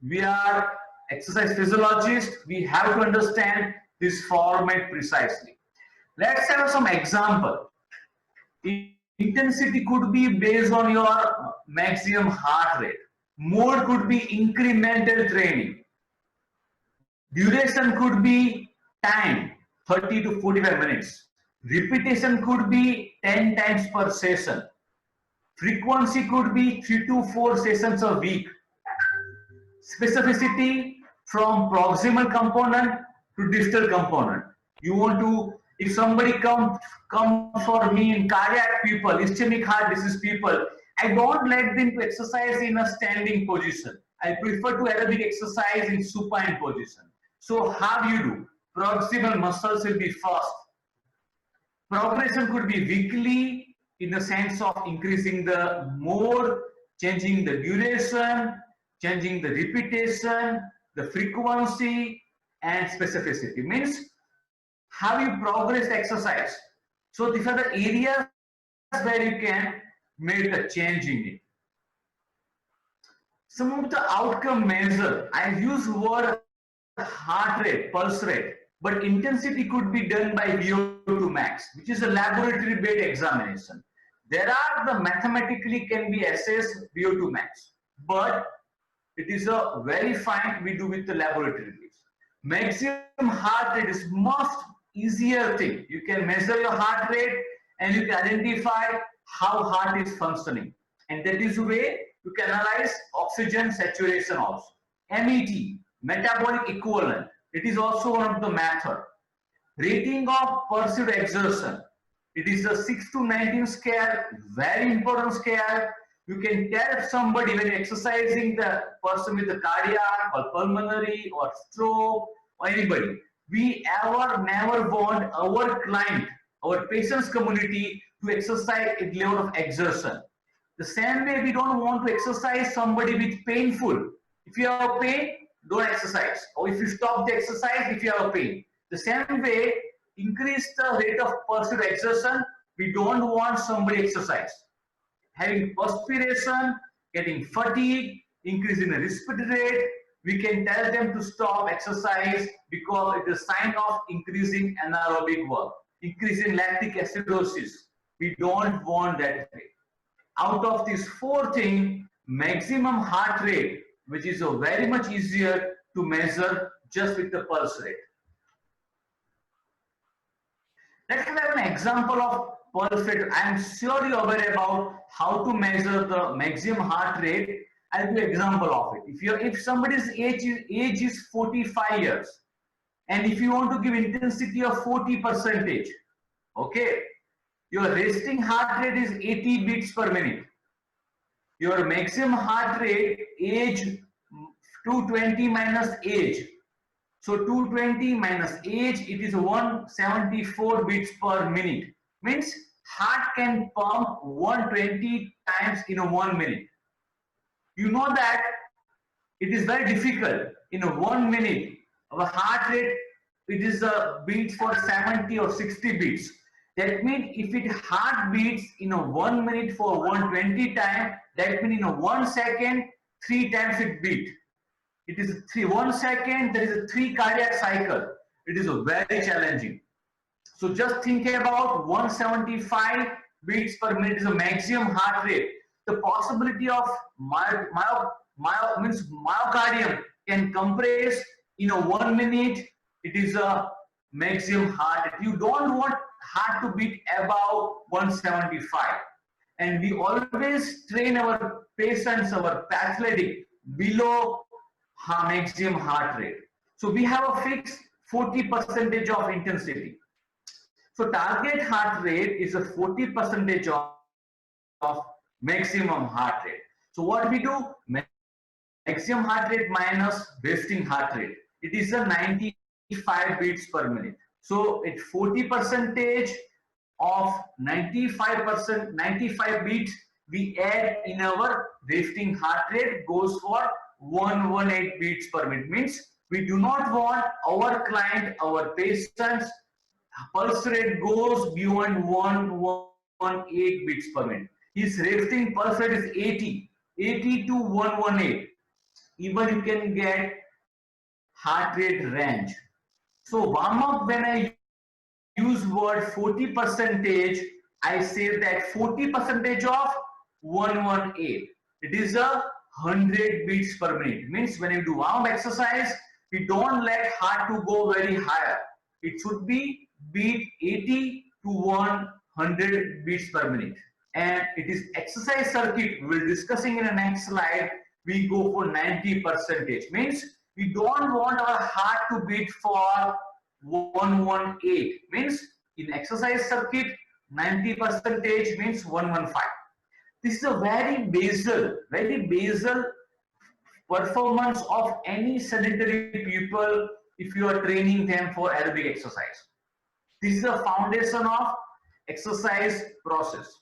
Speaker 4: We are exercise physiologists. We have to understand this format precisely. Let's have some example. Intensity could be based on your maximum heart rate. Mode could be incremental training. Duration could be time, 30 to 45 minutes. Repetition could be 10 times per session. Frequency could be 3 to 4 sessions a week. Specificity from proximal component to distal component. You want to, if somebody come for me in cardiac people, ischemic heart disease people, I don't let them to exercise in a standing position. I prefer to aerobic exercise in supine position. So how do you do? Proximal muscles will be first. Progression could be weekly in the sense of increasing the mode, changing the duration, changing the repetition, the frequency, and specificity. Means how you progress exercise. So these are the areas where you can make a change in it. Some of the outcome measure, I use word heart rate, pulse rate, but intensity could be done by VO2 max, which is a laboratory based examination. There are the mathematically can be assessed VO2 max, but it is a very fine we do with the laboratory based. Maximum heart rate is most easier thing. You can measure your heart rate and you can identify how heart is functioning, and that is the way you can analyze oxygen saturation also. MET, metabolic equivalent, it is also one of the method. Rating of pursued exertion, it is a 6 to 19 scale, very important scale. You can tell somebody when you're exercising the person with the cardiac or pulmonary or stroke or anybody. We never want our client, our patients community to exercise at level of exertion. The same way we don't want to exercise somebody with painful. If you have pain, don't exercise. Or if you stop the exercise, if you have pain. The same way, increase the rate of pursued exertion. We don't want somebody exercise. Having perspiration, getting fatigue, increase in the respiratory rate, we can tell them to stop exercise because it is a sign of increasing anaerobic work, increasing lactic acidosis. We don't want that way. Out of these four things, maximum heart rate, which is very much easier to measure just with the pulse rate. Let's have an example of pulse rate. I am sure you are aware about how to measure the maximum heart rate. I'll give an example of it. If somebody's age is 45 years, and if you want to give intensity of 40%, okay, your resting heart rate is 80 beats per minute. Your maximum heart rate, age 220 minus age. So 220 minus age, it is 174 beats per minute. Means heart can pump 120 times in 1 minute. You know that it is very difficult in 1 minute. Our heart rate, it is beats for 70 or 60 beats. That means if it heart beats in 1 minute for 120 times, that means in 1 second, 3 times it beat. It is 1 second, there is a 3 cardiac cycle. It is very challenging. So just think about 175 beats per minute is a maximum heart rate. The possibility of myocardium can compress in 1 minute. It is a maximum heart rate. You don't want heart to beat above 175. And we always train our patients, our athletic below maximum heart rate. So we have a fixed 40% of intensity. So target heart rate is a 40% of maximum heart rate. So what we do? Maximum heart rate minus resting heart rate. It is a 95 beats per minute. So at 40% of 95 beats, we add in our resting heart rate goes for 118 beats per minute. Means we do not want our client, our patients, pulse rate goes beyond 118 beats per minute. His resting pulse rate is 80 to 118. Even you can get heart rate range. So warm up, when I use word 40%, I say that 40% of 118. It is 100 beats per minute. Means when you do warm up exercise, we don't let heart to go very higher. It should be beat 80 to 100 beats per minute. And it is exercise circuit. We will be discussing in the next slide. We go for 90%. Means we don't want our heart to beat for 118. Means in exercise circuit, 90% means 115. This is a very basal performance of any sedentary people if you are training them for aerobic exercise. This is the foundation of exercise process.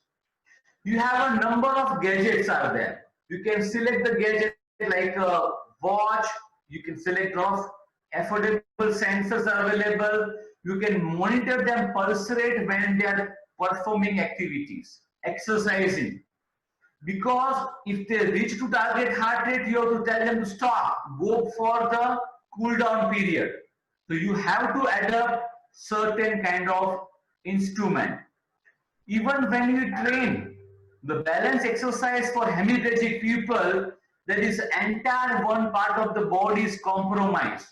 Speaker 4: You have a number of gadgets are there. You can select the gadget like a watch. You can select of affordable sensors are available. You can monitor them pulse rate when they are performing activities. exercising. Because if they reach to target heart rate, you have to tell them to stop, go for the cool down period. So you have to adapt certain kind of instrument. Even when you train the balance exercise for hemiplegic people, that is entire one part of the body is compromised,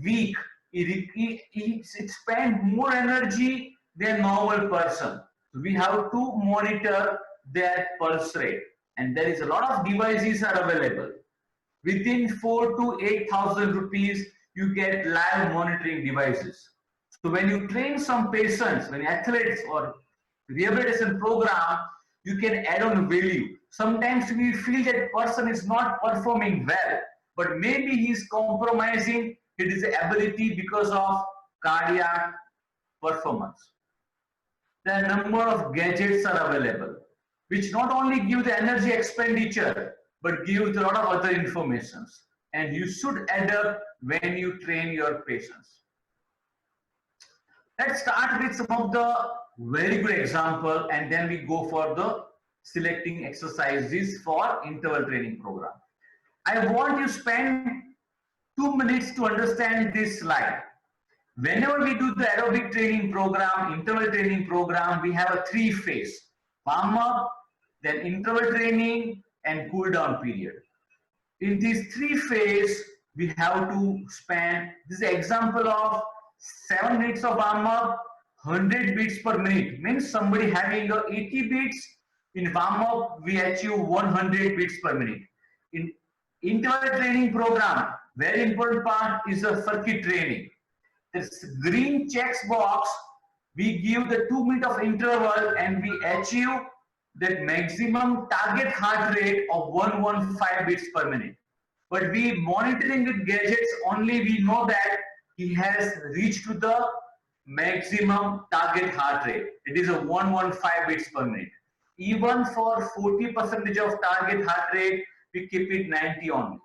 Speaker 4: weak. It spends more energy than normal person. So we have to monitor their pulse rate, and there is a lot of devices are available. Within 4,000 to 8,000 rupees, you get live monitoring devices. So when you train some patients, when athletes or rehabilitation program, you can add on value. Sometimes we feel that person is not performing well, but maybe he's compromising his ability because of cardiac performance. There are a number of gadgets are available, which not only give the energy expenditure, but give a lot of other informations. And you should adapt when you train your patients. Let's start with some of the very good example, and then we go for the selecting exercises for interval training program. I want you to spend 2 minutes to understand this slide. Whenever we do the aerobic training program, interval training program, we have a 3 phase: warm up, then interval training, and cool down period. In these 3 phases, we have to spend, this is an example of 7 minutes of warm up, 100 beats per minute. Means somebody having 80 beats, in warm up, we achieve 100 beats per minute. In interval training program, very important part is a circuit training. This green checks box, we give the 2 minutes of interval and we achieve that maximum target heart rate of 115 beats per minute. But we monitoring with gadgets, only we know that he has reached to the maximum target heart rate. It is a 115 beats per minute. Even for 40% of target heart rate, we keep it 90 only.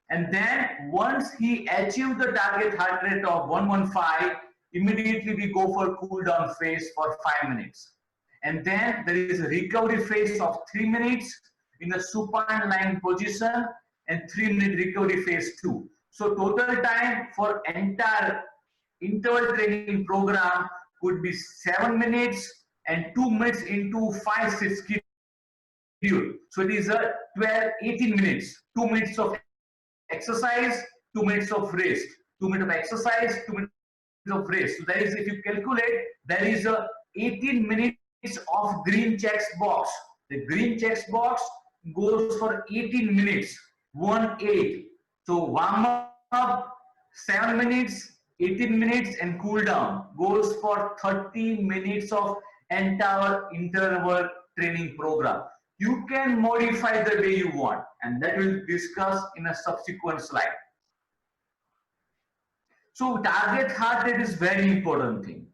Speaker 4: And then once he achieves the target heart rate of 115, immediately we go for cool down phase for 5 minutes. And then there is a recovery phase of 3 minutes in a supine lying position and 3-minute recovery phase 2. So total time for entire interval training program could be 7 minutes and 2 minutes into 5-6 schedule. So it is a 12-18 minutes, 2 minutes of exercise, 2 minutes of rest, 2 minutes of exercise, 2 minutes of rest. So that is, if you calculate, there is a 18 minutes of green checks box. The green checks box goes for 18 minutes, 1-8. So warm up 7 minutes, 18 minutes, and cool down goes for 30 minutes of entire interval training program. You can modify the way you want, and that will discuss in a subsequent slide. So target heart rate is very important thing.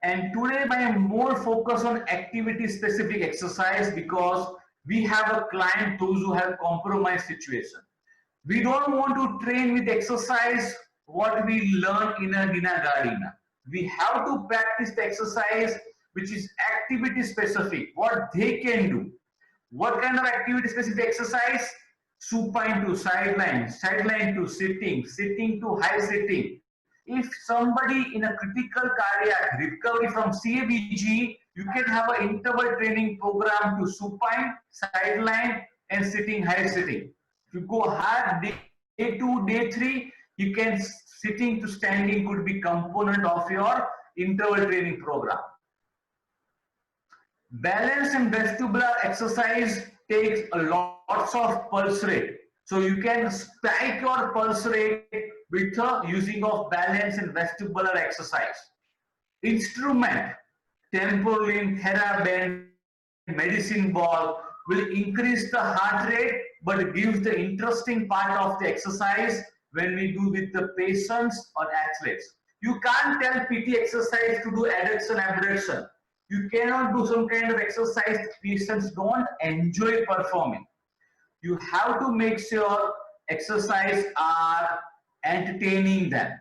Speaker 4: And today I am more focused on activity specific exercise because we have a client, those who have compromised situation. We don't want to train with exercise what we learn in a Dina Gardina. We have to practice the exercise which is activity specific, what they can do. What kind of activity specific exercise? Supine to sideline, sideline to sitting, sitting to high sitting. If somebody in a critical cardiac recovery from CABG, you can have an interval training program to supine, sideline, and sitting, high sitting. If you go hard day 2, day 3, you can sitting to standing could be component of your interval training program. Balance and vestibular exercise takes a lots of pulse rate. So you can spike your pulse rate with using of balance and vestibular exercise. Instrument, Tempoline, TheraBand, medicine ball will increase the heart rate, but gives the interesting part of the exercise when we do with the patients or athletes. You can't tell PT exercise to do adduction, abduction. You cannot do some kind of exercise patients don't enjoy performing. You have to make sure exercise are entertaining them.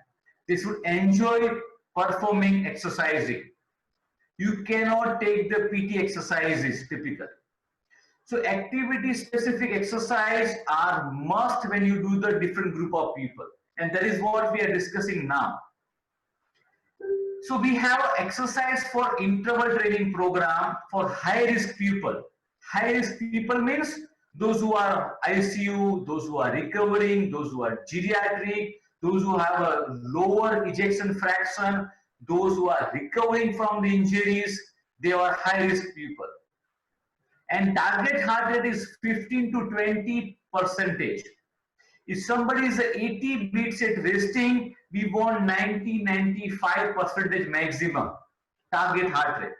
Speaker 4: They should enjoy performing exercising. You cannot take the PT exercises typically. So activity specific exercise are must when you do the different group of people. And that is what we are discussing now. So we have exercise for interval training program for high risk people. High risk people means those who are ICU, those who are recovering, those who are geriatric, those who have a lower ejection fraction, those who are recovering from the injuries, they are high risk people. And target heart rate is 15 to 20%. If somebody is 80 beats at resting, we want 90-95% maximum target heart rate.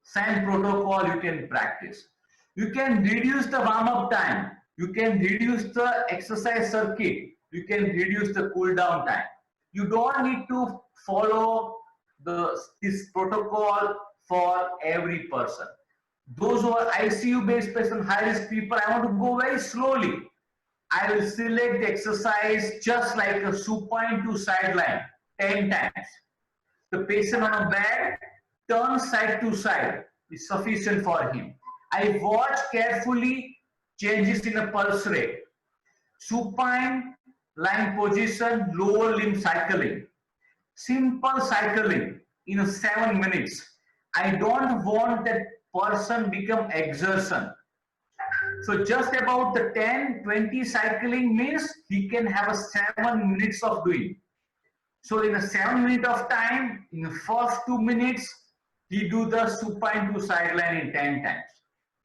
Speaker 4: Same protocol you can practice. You can reduce the warm-up time. You can reduce the exercise circuit. You can reduce the cool down time. You don't need to follow this protocol for every person. Those who are ICU based patient, high risk people, I want to go very slowly. I will select the exercise just like a supine to sideline 10 times. The patient on a bed turns side to side is sufficient for him. I watch carefully changes in the pulse rate. Supine lying position, lower limb cycling. Simple cycling in 7 minutes. I don't want that person become exertion. So just about the 10-20 cycling means he can have a 7 minutes of doing. So in a 7 minute of time, in the first 2 minutes, he do the supine to sideline in 10 times.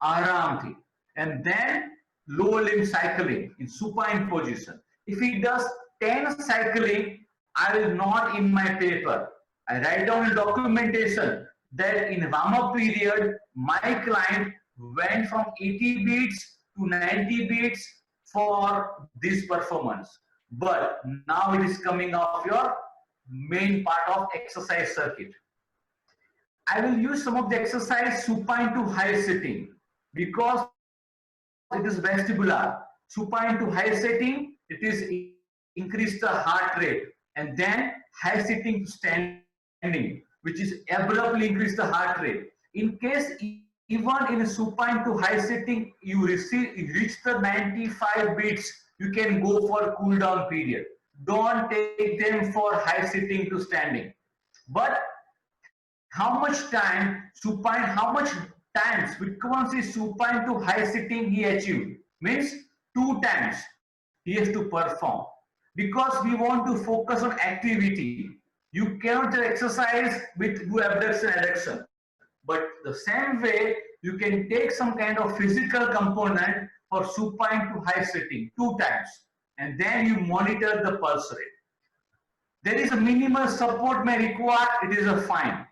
Speaker 4: Aram. And then lower limb cycling in supine position. If he does 10 cycling, I will not in my paper. I write down in documentation that in warm-up period, my client went from 80 beats to 90 beats for this performance. But now it is coming off your main part of exercise circuit. I will use some of the exercise supine to high sitting because it is vestibular. Supine to high sitting, it is increase the heart rate, and then high sitting to standing, which is abruptly increase the heart rate. In case even in a supine to high sitting, you reach the 95 beats, you can go for cool down period. Don't take them for high sitting to standing. But how much time supine, how much times frequency supine to high sitting he achieved? Means 2 times he has to perform. Because we want to focus on activity. You cannot exercise with do abduction adduction. But the same way, you can take some kind of physical component for supine to high sitting 2 times. And then you monitor the pulse rate. There is a minimal support may require, it is a fine.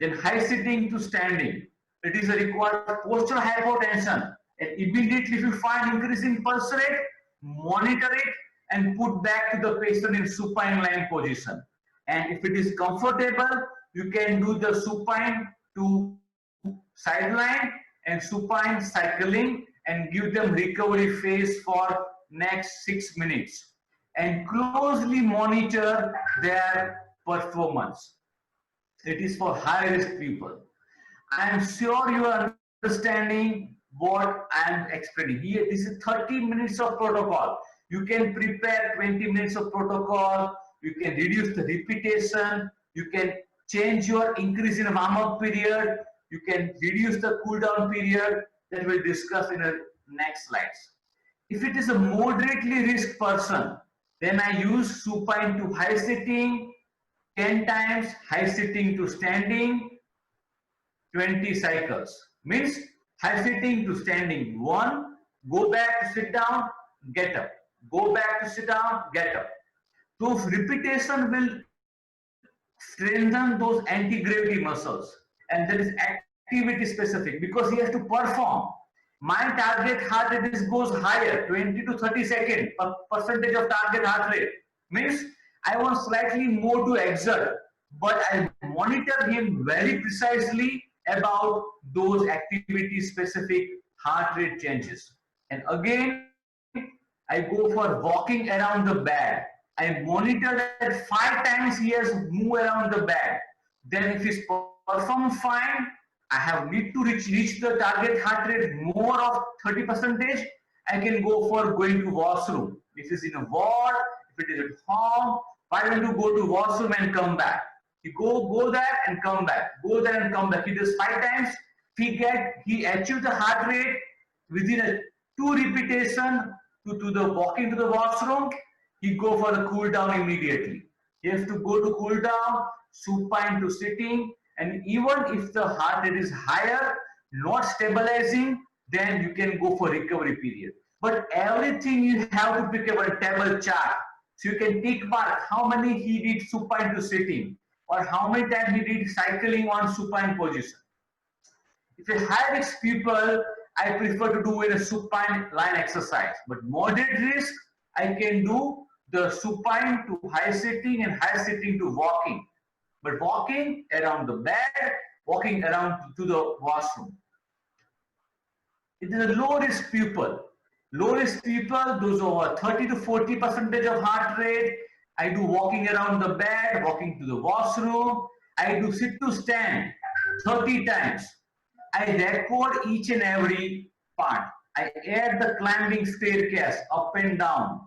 Speaker 4: Then high sitting to standing, it is a required postural hypotension. And immediately if you find increase in pulse rate, monitor it and put back to the patient in supine lying position. And if it is comfortable, you can do the supine to sideline and supine cycling and give them recovery phase for next 6 minutes and closely monitor their performance. It is for high risk people. I am sure you are understanding what I am explaining here. This is 30 minutes of protocol. You can prepare 20 minutes of protocol. You can reduce the repetition. You can change your increase in warm-up period. You can reduce the cool down period that we'll discuss in the next slides. If it is a moderately risk person, then I use supine to high sitting 10 times, high sitting to standing 20 cycles. Means high sitting to standing 1, go back to sit down, get up. Go back to sit down, get up. So repetition will strengthen those anti-gravity muscles, and that is activity specific because he has to perform. My target heart rate goes higher, 20 to 30 seconds percentage of target heart rate. Means I want slightly more to exert, but I monitor him very precisely about those activity specific heart rate changes. And again, I go for walking around the bed. I monitor that 5 times he has moved around the bed. Then if he's performed fine, I have need to reach the target heart rate more of 30%, I can go for going to washroom. If it's in a ward, if it is at home, why don't you go to washroom and come back? You go there and come back, go there and come back. He does 5 times. He achieves the heart rate within a 2 repetition to the walking to the washroom. He go for the cool down immediately. He has to go to cool down, supine to sitting, and even if the heart rate is higher, not stabilizing, then you can go for recovery period. But everything you have to pick up a table chart. So you can tick mark how many he did supine to sitting, or how many times he did cycling on supine position. If a high risk people, I prefer to do in a supine line exercise. But moderate risk, I can do the supine to high sitting and high sitting to walking. But walking around the bed, walking around to the washroom. It is a low risk people. Low risk people, those over 30 to 40% of heart rate. I do walking around the bed, walking to the washroom. I do sit to stand 30 times. I record each and every part. I add the climbing staircase up and down.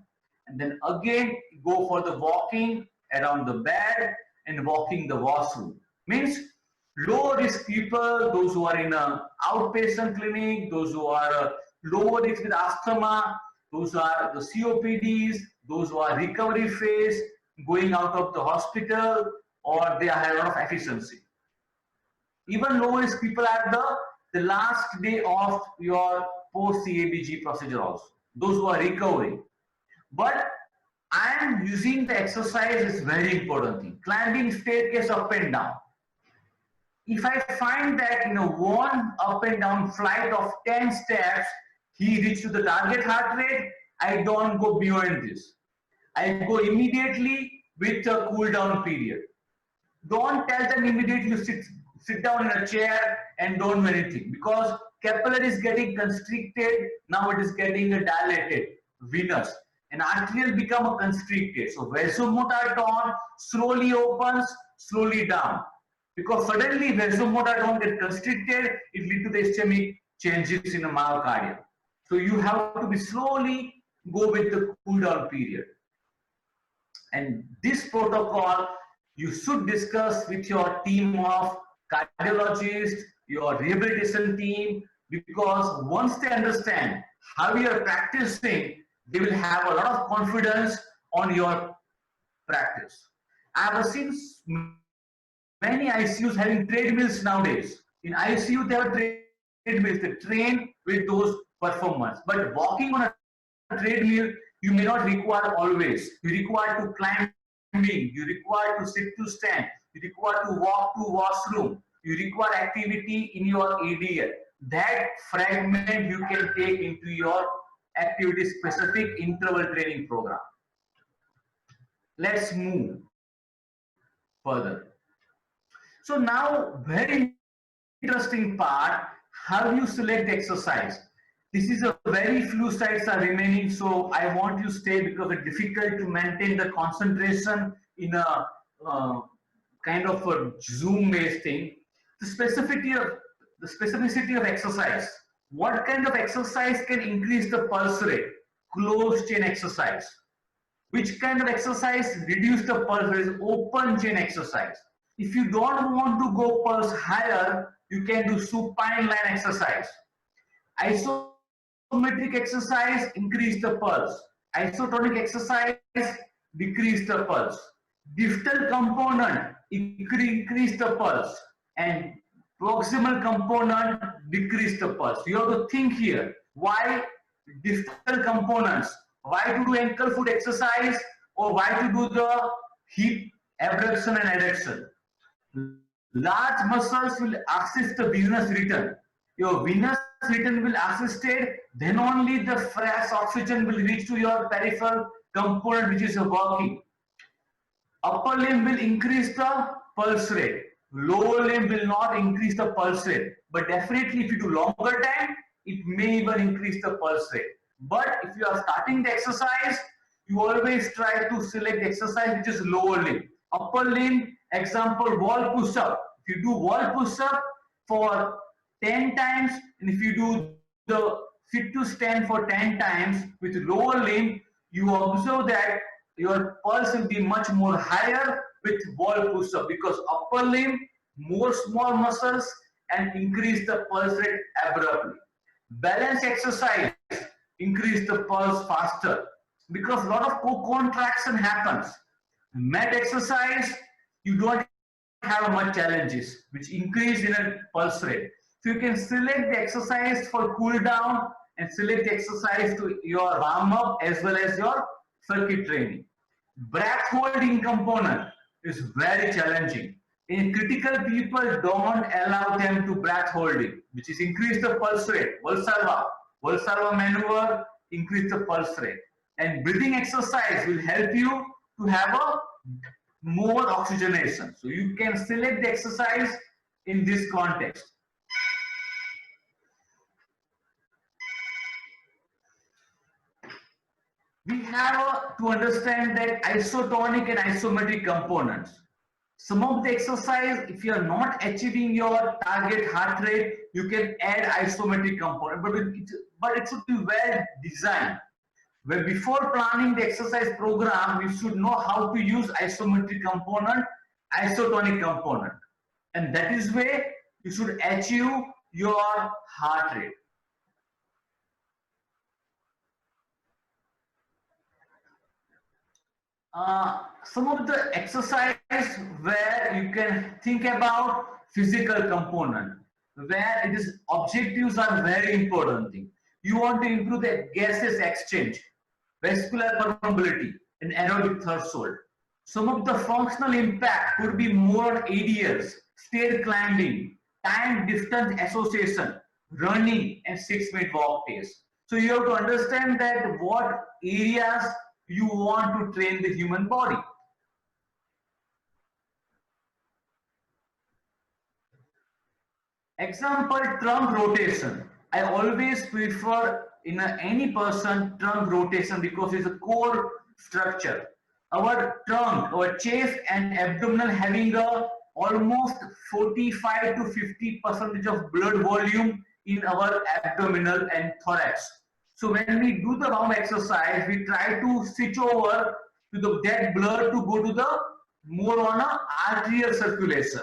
Speaker 4: And then again, go for the walking around the bed and walking the washroom. Means low risk people, those who are in an outpatient clinic, those who are lower risk with asthma, those are the COPDs, those who are recovery phase, going out of the hospital, or they have a lot of efficiency. Even low risk people are the last day of your post CABG procedure also, those who are recovering. But I am using the exercise is very important thing. Climbing staircase up and down. If I find that in a one up and down flight of 10 steps, he reached to the target heart rate, I don't go beyond this. I go immediately with a cool down period. Don't tell them immediately sit down in a chair and don't do anything, because capillary is getting constricted, now it is getting dilated, venous, and arterial become a constricted. So vasomotor tone slowly opens, slowly down. Because suddenly vasomotor tone get constricted, it leads to the ischemic changes in the myocardium. So you have to be slowly go with the cool down period. And this protocol you should discuss with your team of cardiologists, your rehabilitation team, because once they understand how you are practicing, they will have a lot of confidence on your practice. I have seen many ICUs having treadmills nowadays. In ICU, they have treadmills. They train with those performance. But walking on a treadmill, you may not require always. You require to climbing. You require to sit to stand. You require to walk to washroom. You require activity in your ADL. That fragment you can take into your activity-specific interval training program. Let's move further. So now, very interesting part, how you select exercise. This is a very few slides are remaining, so I want you to stay because it's difficult to maintain the concentration in a kind of a Zoom-based thing. The specificity of exercise. What kind of exercise can increase the pulse rate? Closed chain exercise. Which kind of exercise reduce the pulse rate? Open chain exercise. If you don't want to go pulse higher, you can do supine line exercise. Isometric exercise increase the pulse. Isotonic exercise decrease the pulse. Distal component increase the pulse, and proximal component decrease the pulse. You have to think here. Why distal components? Why to do ankle foot exercise, or why to do the hip abduction and adduction? Large muscles will assist the venous return. Your venous return will assisted, then only the fresh oxygen will reach to your peripheral component, which is working. Upper limb will increase the pulse rate. Lower limb will not increase the pulse rate. But definitely if you do longer time, it may even increase the pulse rate. But if you are starting the exercise, you always try to select exercise which is lower limb. Upper limb, example, wall push-up. If you do wall push-up, for 10 times, and if you do the sit to stand for 10 times with lower limb, you observe that your pulse will be much more higher with wall push-up, because upper limb, more small muscles, and increase the pulse rate abruptly. Balance exercise, increase the pulse faster, because a lot of co-contraction happens. Mat exercise, you don't have much challenges, which increase in a pulse rate. So you can select the exercise for cool down and select the exercise to your warm up as well as your circuit training. Breath holding component is very challenging. In critical people, don't allow them to breath holding, which is increase the pulse rate. Valsalva maneuver, increase the pulse rate. And breathing exercise will help you to have a more oxygenation. So you can select the exercise in this context. We have to understand that isotonic and isometric components. Some of the exercise, if you are not achieving your target heart rate, you can add isometric component, but it should be well designed. Where before planning the exercise program, you should know how to use isometric component, isotonic component, and that is where you should achieve your heart rate. Some of the exercise where you can think about physical component, where it is objectives are very important thing. You want to improve the gases exchange, vascular permeability, and aerobic threshold. Some of the functional impact could be more ADLs, stair climbing, time distance association, running, and 6-minute walk test. So you have to understand that what areas you want to train the human body. Example, trunk rotation. I always prefer in any person trunk rotation because it's a core structure. Our trunk, our chest and abdominal having a almost 45 to 50% of blood volume in our abdominal and thorax. So when we do the round exercise, we try to switch over to that blood to go to the more on a arterial circulation.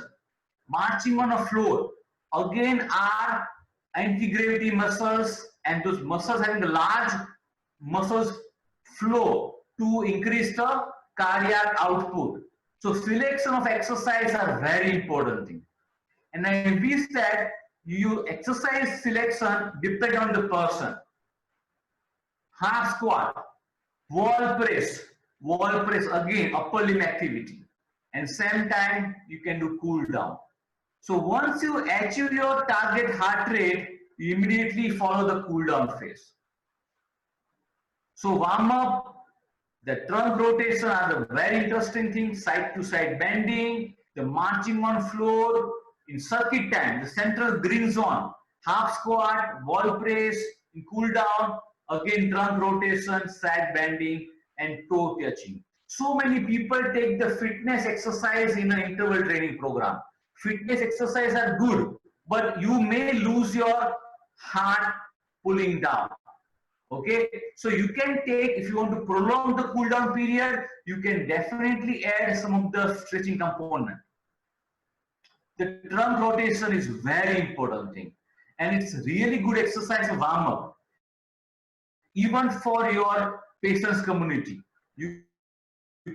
Speaker 4: Marching on a floor, again are anti-gravity muscles, and those muscles having the large muscles flow to increase the cardiac output. So selection of exercise are very important thing. And I wish that you exercise selection depend on the person. Half squat, wall press again upper limb activity, and same time you can do cool down. So once you achieve your target heart rate, you immediately follow the cool down phase. So warm up, the trunk rotation are the very interesting thing, side to side bending, the marching on floor, in circuit time, the central green zone, half squat, wall press, in cool down, again trunk rotation, side bending, and toe touching. So many people take the fitness exercise in an interval training program. Fitness exercise are good, but you may lose your heart pulling down. Okay, so you can take, if you want to prolong the cool down period, you can definitely add some of the stretching component. The trunk rotation is very important thing, and it's really good exercise to warm up. Even for your patients community, you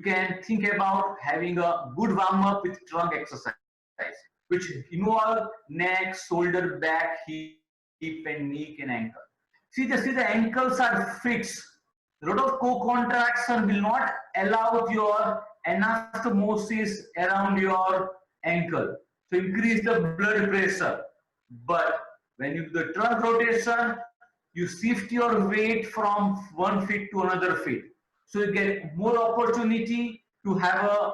Speaker 4: can think about having a good warm up with trunk exercise, which involve neck, shoulder, back, hip, and knee and ankle. See the ankles are fixed. A lot of co-contraction will not allow your anastomosis around your ankle. So increase the blood pressure. But when you do the trunk rotation, you shift your weight from one feet to another feet. So you get more opportunity to have a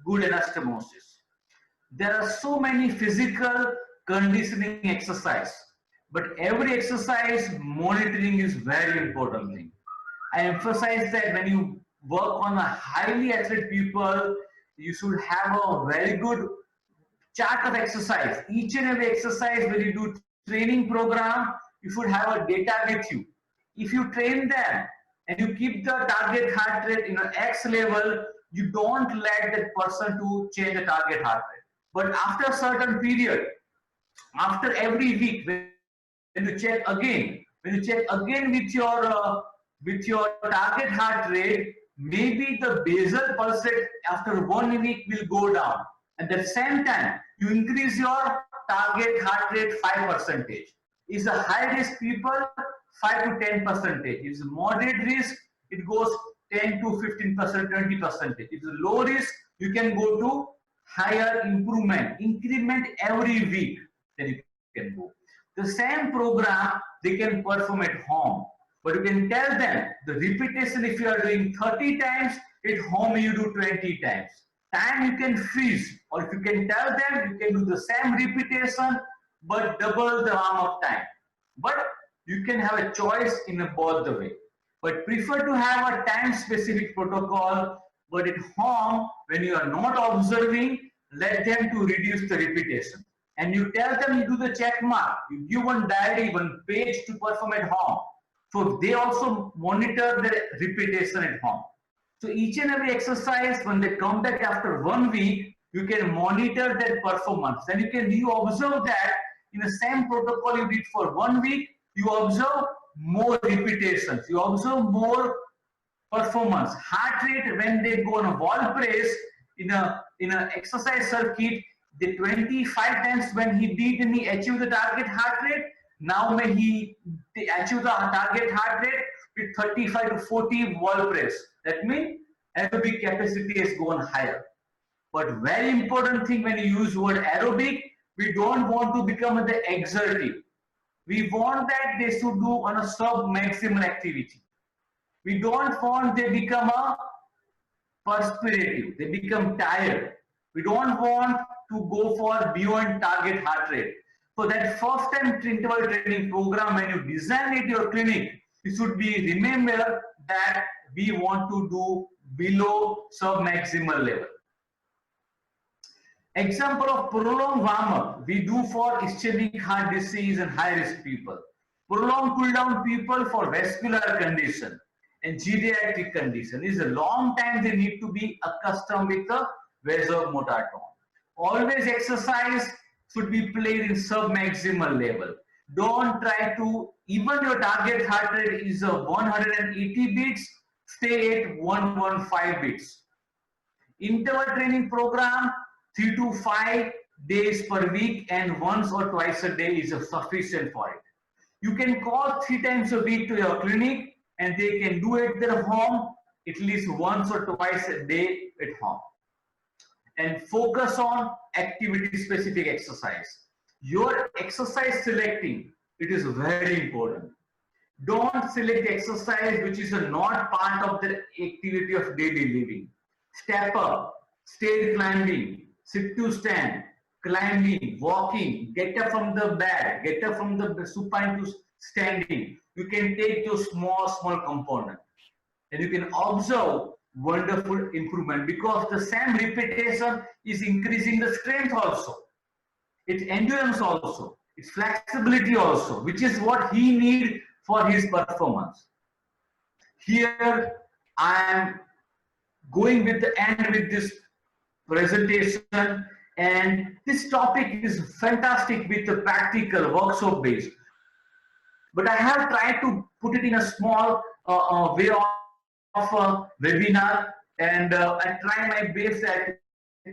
Speaker 4: good anastomosis. There are so many physical conditioning exercise, but every exercise monitoring is very important thing. I emphasize that when you work on a highly athletic people, you should have a very good chart of exercise. Each and every exercise when you do training program, you should have a data with you. If you train them and you keep the target heart rate in an X level, you don't let that person to change the target heart rate. But after a certain period, after every week, when you check again, with your target heart rate, maybe the basal pulse rate after 1 week will go down. At the same time, you increase your target heart rate 5%. Is a high risk people 5 to 10%. Is moderate risk, it goes 10 to 15%, 20%. If it's low risk, you can go to higher increment every week. Then you can go. The same program they can perform at home, but you can tell them the repetition. If you are doing 30 times at home, you do 20 times. Time you can freeze, or if you can tell them you can do the same repetition but double the warm-up time. But you can have a choice in both the way. But prefer to have a time-specific protocol. But at home, when you are not observing, let them to reduce the repetition. And you tell them you do the check mark. You give one diary, one page to perform at home. So they also monitor the repetition at home. So each and every exercise, when they come back after 1 week, you can monitor their performance. Then you observe that in the same protocol you did for 1 week, you observe more repetitions, you observe more performance. Heart rate when they go on a wall press in a exercise circuit, the 25 times when he did and he achieved the target heart rate, now may he achieve the target heart rate with 35 to 40 wall press. That means aerobic capacity has gone higher. But very important thing when you use word aerobic, we don't want to become the exertive. We want that they should do on a sub-maximal activity. We don't want they become a perspirative, they become tired. We don't want to go for beyond target heart rate. So that first time interval training program, when you design it your clinic, it should be remember that we want to do below sub-maximal level. Example of prolonged warm-up we do for ischemic heart disease and high-risk people. Prolonged cool-down people for vascular condition and geriatric condition is a long time they need to be accustomed with the vasomotor tone. Always exercise should be played in sub-maximal level. Don't try to, even your target heart rate is 180 beats, stay at 115 beats. Interval training program, 3 to 5 days per week and once or twice a day is sufficient for it. You can call 3 times a week to your clinic and they can do it at their home at least once or twice a day at home. And focus on activity specific exercise. Your exercise selecting, it is very important. Don't select exercise which is not part of the activity of daily living. Step up, stair climbing, sit to stand, climbing, walking, get up from the bed, get up from the supine to standing. You can take those small components and you can observe wonderful improvement because the same repetition is increasing the strength also, its endurance also, its flexibility also, which is what he needs for his performance. Here I am going with the end with this presentation, and this topic is fantastic with the practical workshop based. But I have tried to put it in a small way of a webinar, and I try my best that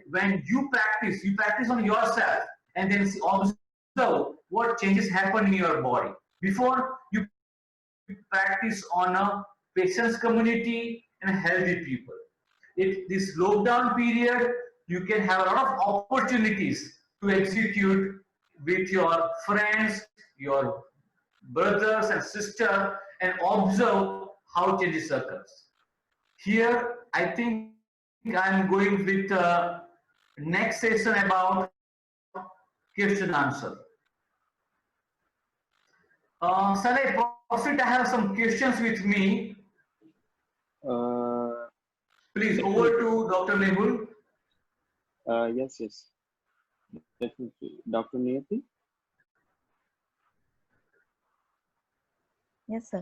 Speaker 4: when you practice on yourself and then observe what changes happen in your body before you practice on a patient's community and healthy people. In this lockdown period, you can have a lot of opportunities to execute with your friends, your brothers and sisters, and observe how changes occurs. Here, I think I'm going with next session about question answer. Shall I proceed? I have some questions with me. Please, over to Dr. Mehul.
Speaker 2: Yes. Definitely. Dr. Niyati?
Speaker 3: Yes, sir.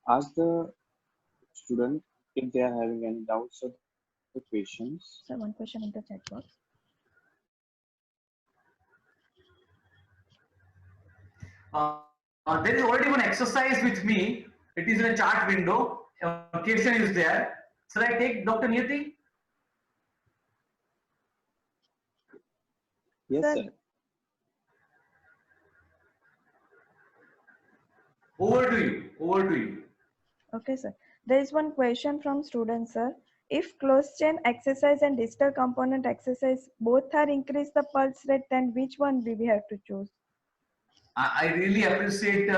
Speaker 2: Ask the student if they are having any doubts or the questions.
Speaker 3: Sir, one question in the chat box.
Speaker 4: There is already one exercise with me. It is in a chart window. Question is there. Shall I take Dr. Niyati?
Speaker 2: Yes,
Speaker 3: Sir.
Speaker 2: sir.
Speaker 4: Over to you. Over to you.
Speaker 3: Okay, sir. There is one question from student, sir. If closed chain exercise and distal component exercise both are increase the pulse rate, then which one we have to choose?
Speaker 4: I really appreciate the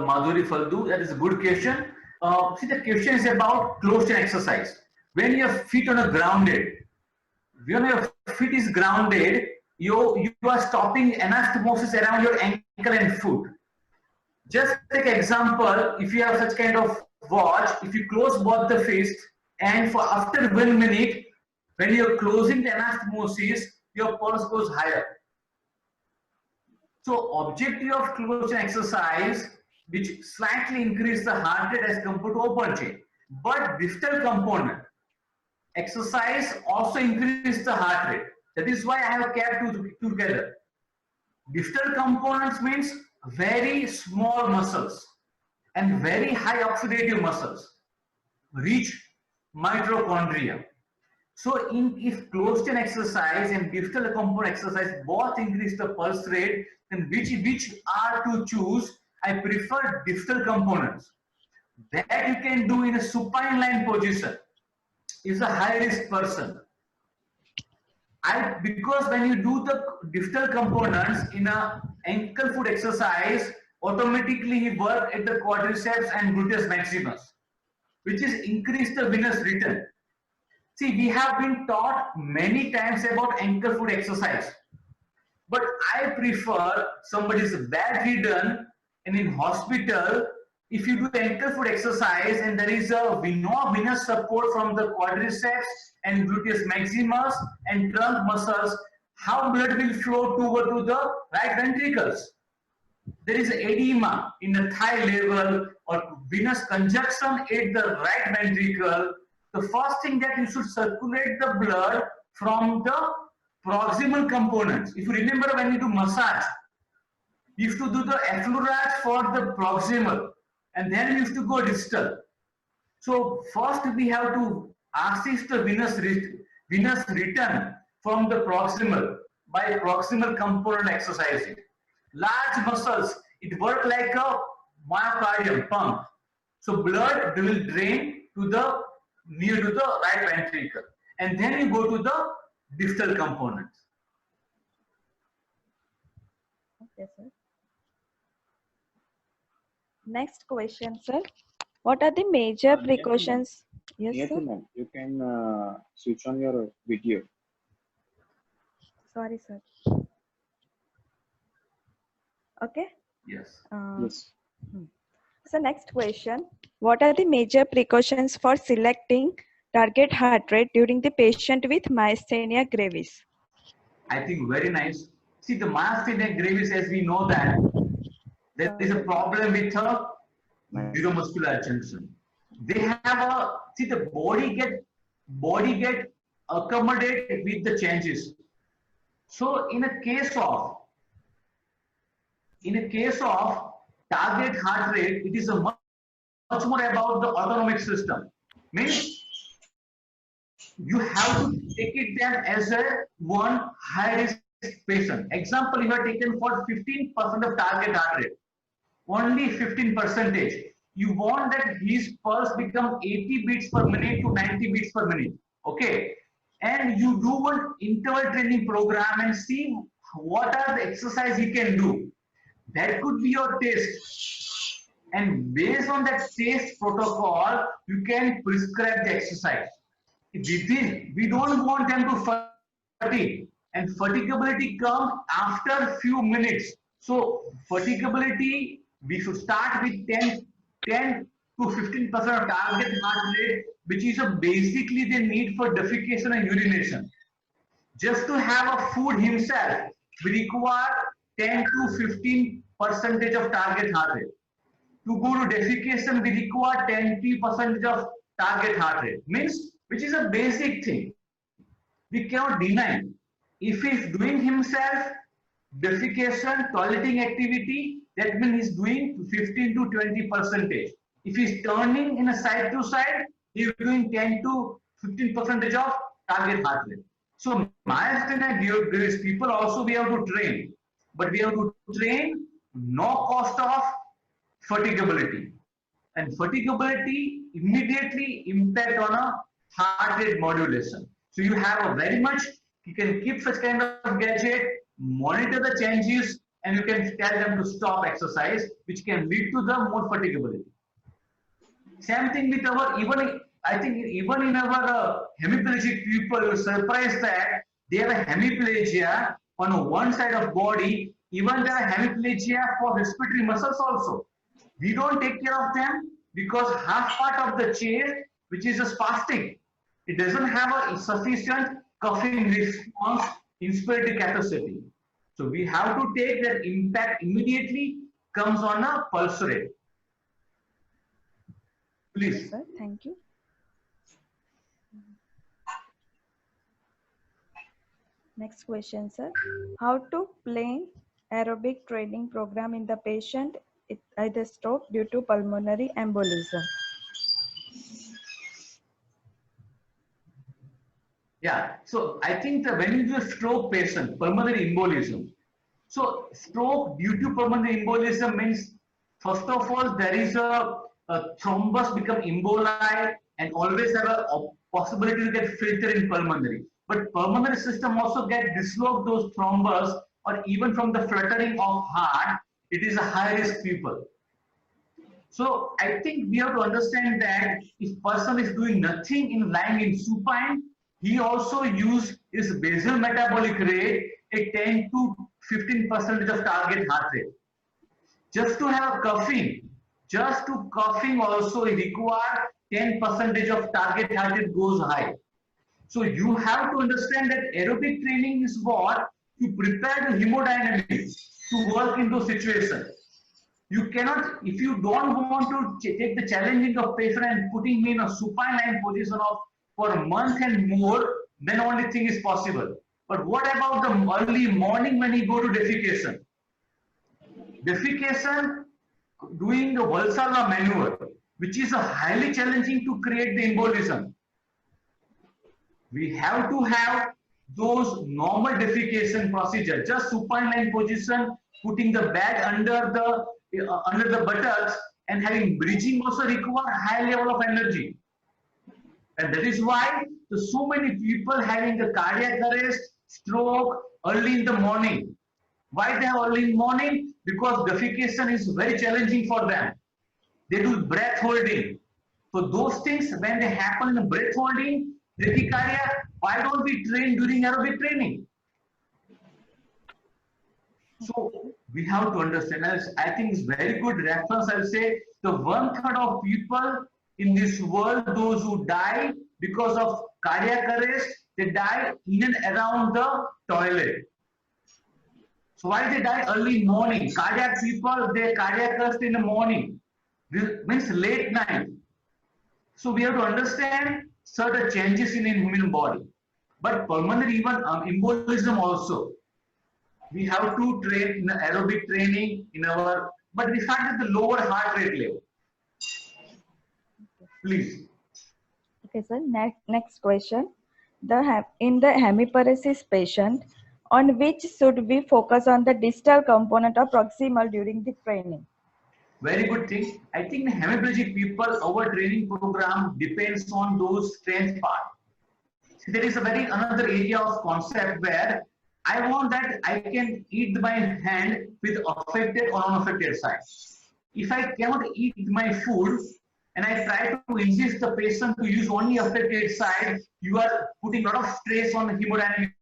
Speaker 4: Madhuri Faldu. That is a good question. See, the question is about closed chain exercise. When your feet on a grounded, when your feet is grounded, you are stopping anastomosis around your ankle and foot. Just take example, if you have such kind of watch, if you close both the fists and for after 1 minute, when you're closing the anastomosis, your pulse goes higher. So objective of closed chain exercise, which slightly increase the heart rate as compared to open chain, but distal component exercise also increase the heart rate. That is why I have kept two together. Distal components means very small muscles and very high oxidative muscles reach mitochondria. So if closed chain exercise and distal component exercise both increase the pulse rate, then which are to choose? I prefer distal components. That you can do in a supine line position. Is a high risk person. Because when you do the distal components in a ankle foot exercise, automatically you work at the quadriceps and gluteus maximus, which is increase the venous return. See, we have been taught many times about ankle foot exercise, but I prefer somebody is bedridden and in hospital. If you do ankle foot exercise and there is a venous support from the quadriceps and gluteus maximus and trunk muscles, how blood will flow to the right ventricles? There is edema in the thigh level or venous congestion at the right ventricle. The first thing that you should circulate the blood from the proximal components. If you remember when you do massage, you used to do the effleurage for the proximal and then you used to go distal. So first we have to assist the venous return from the proximal by proximal component exercising. Large muscles, it work like a myocardium pump. So blood will drain to the near to the right ventricle, and then you go to the distal components.
Speaker 3: Okay, sir. Next question, sir. What are the major precautions? Yes, sir.
Speaker 2: Niyati ma'am, you can switch on your video.
Speaker 3: Sorry, sir. Okay.
Speaker 4: Yes.
Speaker 2: Yes.
Speaker 3: So next question. What are the major precautions for selecting target heart rate during the patient with myasthenia gravis?
Speaker 4: I think very nice. See, the myasthenia gravis, as we know that there is a problem with her neuromuscular junction. They have a, see, the body get accommodated with the changes. So in a case of target heart rate, it is a much more about the autonomic system. Means you have to take it them as a one high risk patient. Example, you are taken for 15% of target heart rate, only 15%. You want that his pulse become 80 beats per minute to 90 beats per minute. Okay, and you do one interval training program and see what are the exercise he can do. That could be your test, and based on that test protocol, you can prescribe the exercise. We don't want them to fatigue, and fatigability comes after few minutes. So fatigability, we should start with 10 to 15% of target heart rate which is basically the need for defecation and urination. Just to have a food himself, we require 10 to 15% of target heart rate. To go to defecation, we require 10% of target heart rate. Means, which is a basic thing. We cannot deny. If he is doing himself defecation, toileting activity, that means he's doing 15 to 20%. If he's turning in a side to side, he's doing 10 to 15% of target heart rate. So my estimate here is people also we have to train, but we have to train no cost of fatigability. And fatigability immediately impact on a heart rate modulation. So you have a very much, you can keep such kind of gadget, monitor the changes, and you can tell them to stop exercise, which can lead to the more fatigability. Same thing with our, I think even in our hemiplegic people, you're surprised that they have a hemiplegia on one side of body, even there are hemiplegia for respiratory muscles also. We don't take care of them because half part of the chair, which is a spastic, it doesn't have a sufficient coughing response inspiratory capacity. So we have to take that impact immediately comes on a pulse rate. Please.
Speaker 3: Yes, sir. Thank you. Next question, sir. How to plan aerobic training program in the patient with either stroke due to pulmonary embolism?
Speaker 4: Yeah, so I think that when you do a stroke patient, pulmonary embolism. So stroke due to pulmonary embolism means, first of all, there is a thrombus become emboli and always have a possibility to get filtered in pulmonary. But pulmonary system also get dislodge those thrombus, or even from the fluttering of heart, it is a high risk people. So I think we have to understand that if person is doing nothing in lying in supine, he also use his basal metabolic rate a 10 to 15% of target heart rate. Just to have a coughing, just to coughing also require 10% of target heart rate goes high. So you have to understand that aerobic training is what to prepare the hemodynamics to work in those situations. You cannot, if you don't want to take the challenging of patient and putting me in a supine lying position of for a month and more, then only thing is possible. But what about the early morning when you go to defecation? Defecation, doing the Valsalva maneuver, which is a highly challenging to create the embolism. We have to have those normal defecation procedure, just supine lying position, putting the bag under the buttocks, and having breathing also require high level of energy. And that is why so many people having a cardiac arrest, stroke early in the morning. Why they have early in the morning? Because defecation is very challenging for them. They do breath holding. So those things, when they happen in breath holding, bradycardia, why don't we train during aerobic training? So we have to understand, I think it's very good reference. I'll say the 1/3 of people in this world, those who die because of cardiac arrest, they die in and around the toilet. So why they die early morning? Cardiac people, they cardiac arrest in the morning. This means late night. So we have to understand certain changes in human body. But pulmonary even embolism also. We have to train in aerobic training in our, but we start at the lower heart rate level. Please.
Speaker 3: Okay, sir. Next question. In the hemiparesis patient, on which should we focus on the distal component or proximal during the training?
Speaker 4: Very good thing. I think the hemiplegic people, our training program depends on those strength part. See, there is a very another area of concept where I want that I can eat my hand with affected or unaffected side. If I cannot eat my food and I try to insist the patient to use only affected side, you are putting a lot of stress on the hemodynamic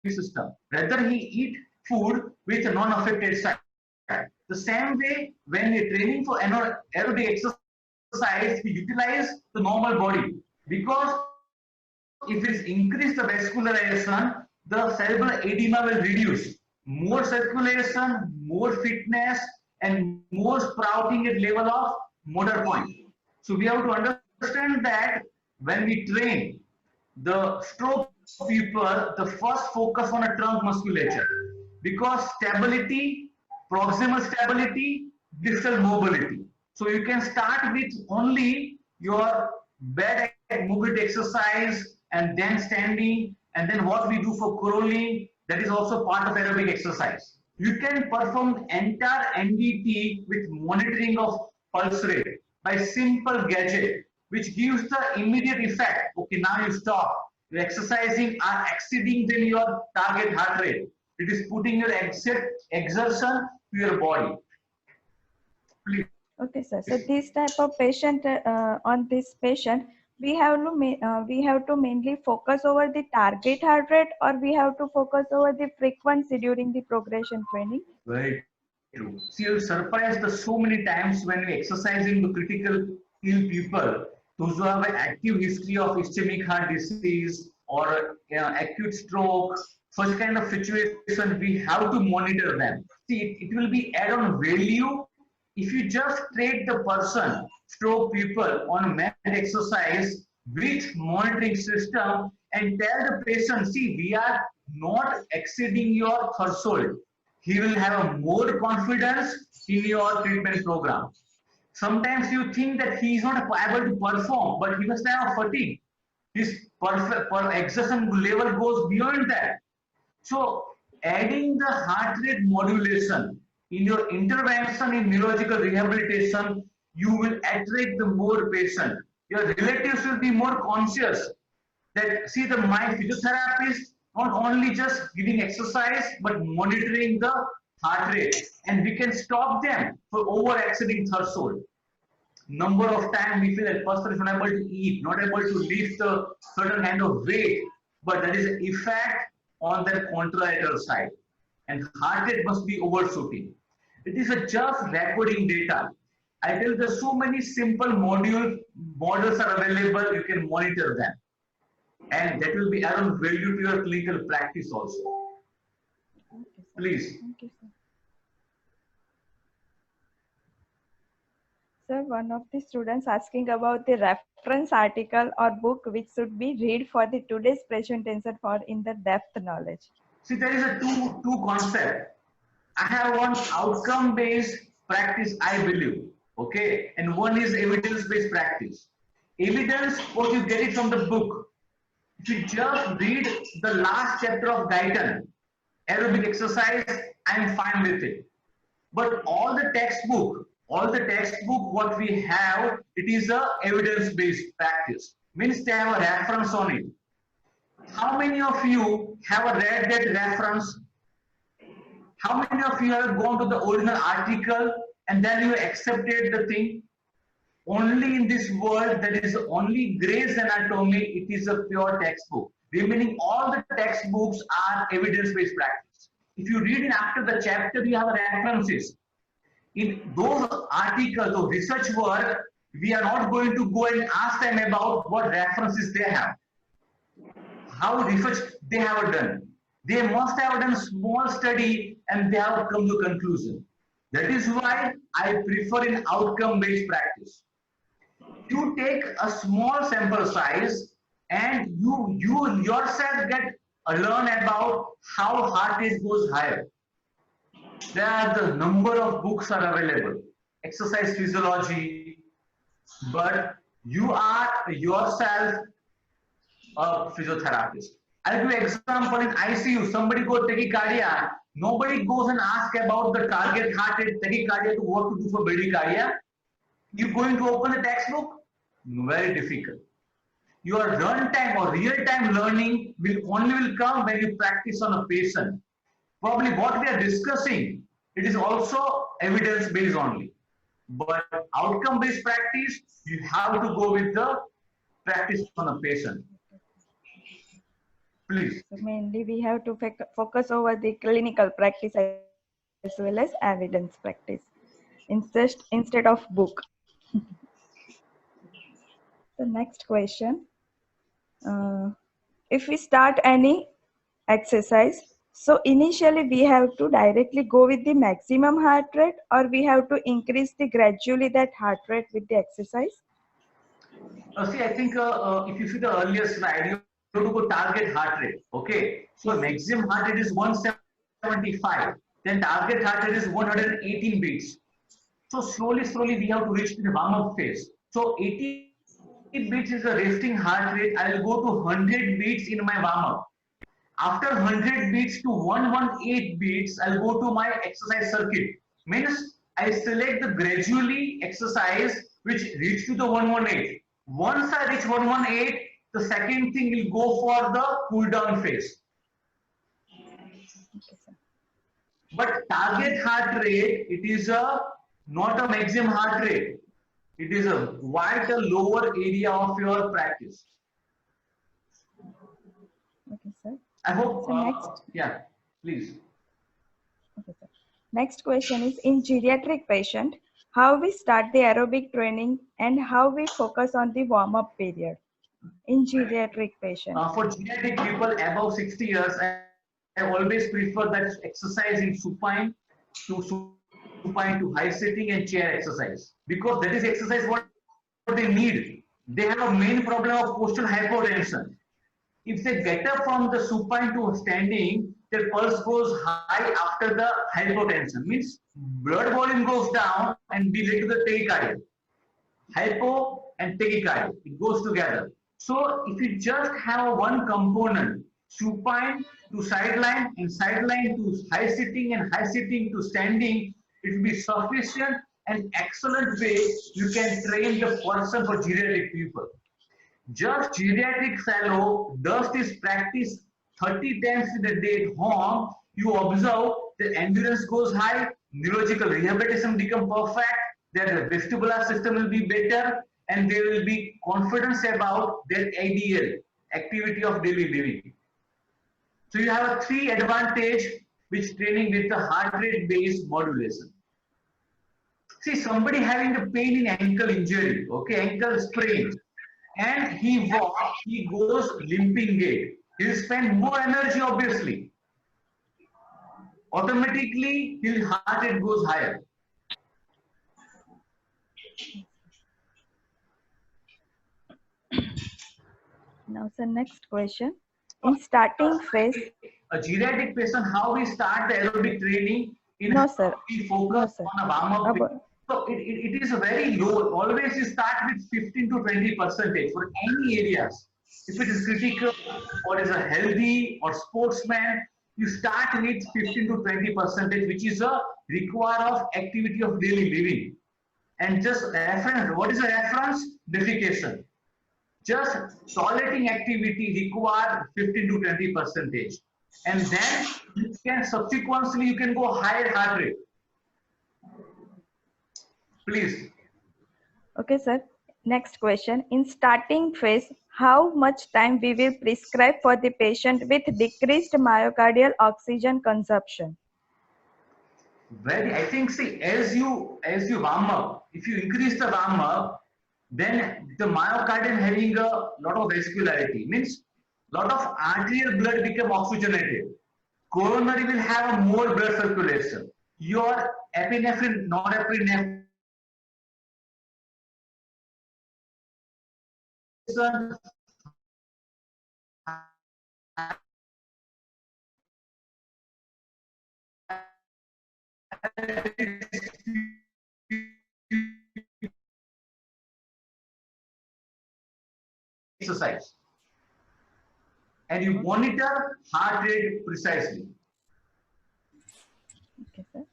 Speaker 4: system. Rather he eat food with a non-affected side. The same way when you're training for aerobic exercise, exercise, we utilize the normal body. Because if it increase the vascularization, the cerebral edema will reduce. More circulation, more fitness, and more sprouting at level of motor point. So we have to understand that when we train the stroke people, the first focus on a trunk musculature, because stability, proximal stability, distal mobility. So you can start with only your bed mobility exercise and then standing, and then what we do for crawling, that is also part of aerobic exercise. You can perform entire NDT with monitoring of pulse rate by simple gadget, which gives the immediate effect. Okay, now you stop. Your exercising are exceeding than your target heart rate. It is putting your exertion to your body. Please.
Speaker 3: Okay, sir. So this type of patient, on this patient, we have to mainly focus over the target heart rate, or we have to focus over the frequency during the progression training.
Speaker 4: Very true. See, you're surprised the so many times when we exercising the critical ill people, those who have an active history of ischemic heart disease or acute stroke, such kind of situation, we have to monitor them. See, it will be add-on value if you just treat the person, stroke people, on med exercise with monitoring system and tell the patient, see, we are not exceeding your threshold. He will have a more confidence in your treatment program. Sometimes you think that he is not able to perform, but he must have fatigue. His exertion level goes beyond that. So adding the heart rate modulation in your intervention in neurological rehabilitation, you will attract the more patient. Your relatives will be more conscious that, see, my physiotherapist not only just giving exercise but monitoring the heart rate, and we can stop them for over exceeding threshold. Number of times we feel that person is not able to eat, not able to lift a certain kind of weight, but that is an effect on their contralateral side, and heart rate must be overshooting. It is a just recording data. I tell there's so many simple models are available, you can monitor them. And that will be added value to your clinical practice also.
Speaker 3: Okay,
Speaker 4: Please.
Speaker 3: Thank you, sir. Sir, one of the students asking about the reference article or book which should be read for the today's presentation for in the depth knowledge.
Speaker 4: See, there is a two concept. I have one outcome-based practice, I believe, okay, and one is evidence-based practice. Evidence, what you get it from the book. If you just read the last chapter of Guyton, aerobic exercise, I'm fine with it. But all the textbook, what we have, it is a evidence-based practice. Means they have a reference on it. How many of you have read that reference? How many of you have gone to the original article and then you accepted the thing? Only in this world, there is only Gray's Anatomy, it is a pure textbook. Remaining all the textbooks are evidence-based practice. If you read in after the chapter, you have references. In those articles, those research work, we are not going to go and ask them about what references they have, how research they have done. They must have done small study and they have come to conclusion. That is why I prefer in outcome-based practice. You take a small sample size and you yourself get learn about how heart rate goes higher. There are the number of books are available, exercise physiology, but you are yourself a physiotherapist. I'll give you example in ICU, somebody go tachycardia, nobody goes and ask about the target heart rate tachycardia to what to do for bradycardia. You going to open the textbook? Very difficult. Your runtime or real-time learning will only come when you practice on a patient. Probably what we are discussing, it is also evidence-based only. But outcome-based practice, you have to go with the practice on a patient. Please.
Speaker 3: So mainly we have to focus over the clinical practice as well as evidence practice instead of book. The next question. If we start any exercise, so initially we have to directly go with the maximum heart rate, or we have to increase the gradually that heart rate with the exercise?
Speaker 4: See, I think if you see the earlier slide, you have to go target heart rate. Okay, so maximum heart rate is 175. Then target heart rate is 118 beats. So slowly we have to reach the warm-up phase. So 80 beats is the resting heart rate. I will go to 100 beats in my warm-up. After 100 beats to 118 beats, I'll go to my exercise circuit. Means I select the gradually exercise which reach to the 118. Once I reach 118, the second thing will go for the cool down phase. But target heart rate, it is not a maximum heart rate. It is a quite a lower area of your practice.
Speaker 3: Okay, sir.
Speaker 4: I hope.
Speaker 3: So next.
Speaker 4: Yeah, please.
Speaker 3: Okay, sir. Next question is, in geriatric patient, how we start the aerobic training and how we focus on the warm-up period in geriatric patient?
Speaker 4: For geriatric people above 60 years, I always prefer that exercise in supine to high sitting and chair exercise, because that is exercise what they need. They have a main problem of postal hypotension. If they get up from the supine to standing, their pulse goes high after the hypotension. Means blood volume goes down and be led to the tachycardia. Hypo and tachycardia, it goes together. So if you just have one component, supine to sideline and sideline to high sitting and high sitting to standing, it will be sufficient and excellent way you can train the person for geriatric people. Just geriatric fellow does this practice 30 times in a day at home. You observe the endurance goes high, neurological rehabilitation become perfect, their vestibular system will be better, and they will be confident about their ADL, activity of daily living. So you have a 3 advantage which training with the heart rate based modulation. See, somebody having a pain in ankle injury, okay, ankle sprain, and he walks, he goes limping gait. He'll spend more energy, obviously. Automatically, his heart rate goes higher.
Speaker 3: Now, the next question. In starting phase,
Speaker 4: a geriatric patient, how we start the aerobic training in
Speaker 3: No,
Speaker 4: how
Speaker 3: sir.
Speaker 4: we focus
Speaker 3: No, sir.
Speaker 4: on a warm-up. So it is a very low. Always you start with 15 to 20% for any areas. If it is critical or is a healthy or sportsman, you start with 15 to 20%, which is a require of activity of daily living. And just reference, what is a reference? Defecation. Just tolerating activity require 15 to 20%. And then you can subsequently you can go higher heart rate. Please.
Speaker 3: Okay, sir. Next question. In starting phase, how much time we will prescribe for the patient with decreased myocardial oxygen consumption?
Speaker 4: I think, see, as you warm up, if you increase the warm up, then the myocardium having a lot of vascularity, means lot of arterial blood become oxygenated. Coronary will have a more blood circulation. Your epinephrine, norepinephrine exercise, and you monitor heart rate precisely.
Speaker 3: Okay, sir.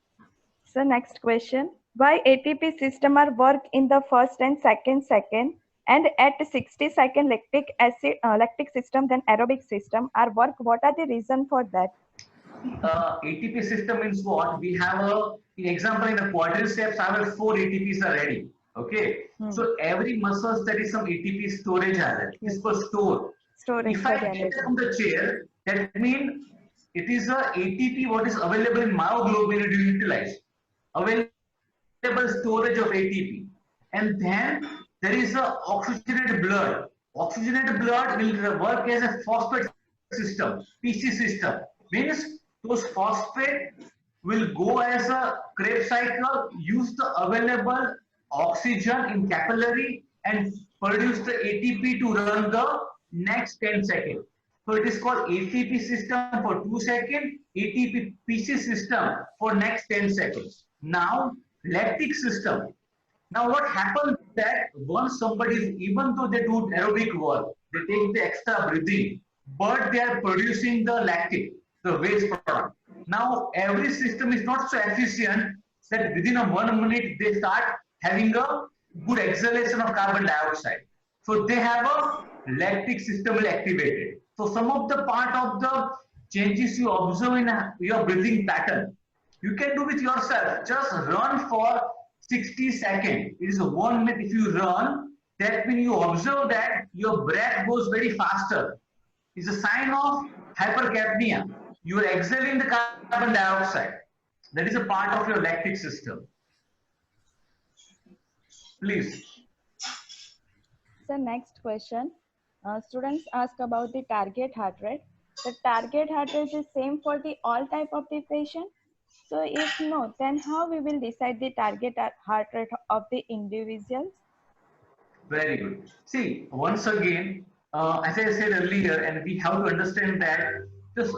Speaker 3: So next question. Why ATP system are work in the first and second and at 60-second lactic system then aerobic system are work? What are the reason for that?
Speaker 4: ATP system means what? We have in example, in the quadriceps, our 4 ATPs are ready. Okay. So every muscles there is some ATP storage are
Speaker 3: Yes.
Speaker 4: is for store.
Speaker 3: Storage
Speaker 4: If I
Speaker 3: for the
Speaker 4: get
Speaker 3: energy.
Speaker 4: from the chair, that means it is a ATP what is available in myoglobin to utilize. Available storage of ATP. And then there is a oxygenated blood. Oxygenated blood will work as a phosphate system, PC system. Means those phosphate will go as a Krebs cycle, use the available oxygen in capillary and produce the ATP to run the next 10 seconds. So it is called ATP system for 2 seconds, ATP PC system for next 10 seconds. Now lactic system. Now what happens that once somebody is, even though they do aerobic work, they take the extra breathing, but they are producing the lactic, the waste product. Now every system is not so efficient that within a 1 minute they start having a good exhalation of carbon dioxide. So they have a lactic system activated. So some of the part of the changes you observe in your breathing pattern, you can do with yourself. Just run for 60 seconds. It is 1 minute if you run. That means you observe that your breath goes very faster. It's a sign of hypercapnia. You are exhaling the carbon dioxide. That is a part of your lactic system. Please.
Speaker 3: So next question. Students ask about the target heart rate. The target heart rate is same for the all type of the patient. So if no, then how we will decide the target heart rate of the individuals?
Speaker 4: Very good. See, once again, as I said earlier, and we have to understand that this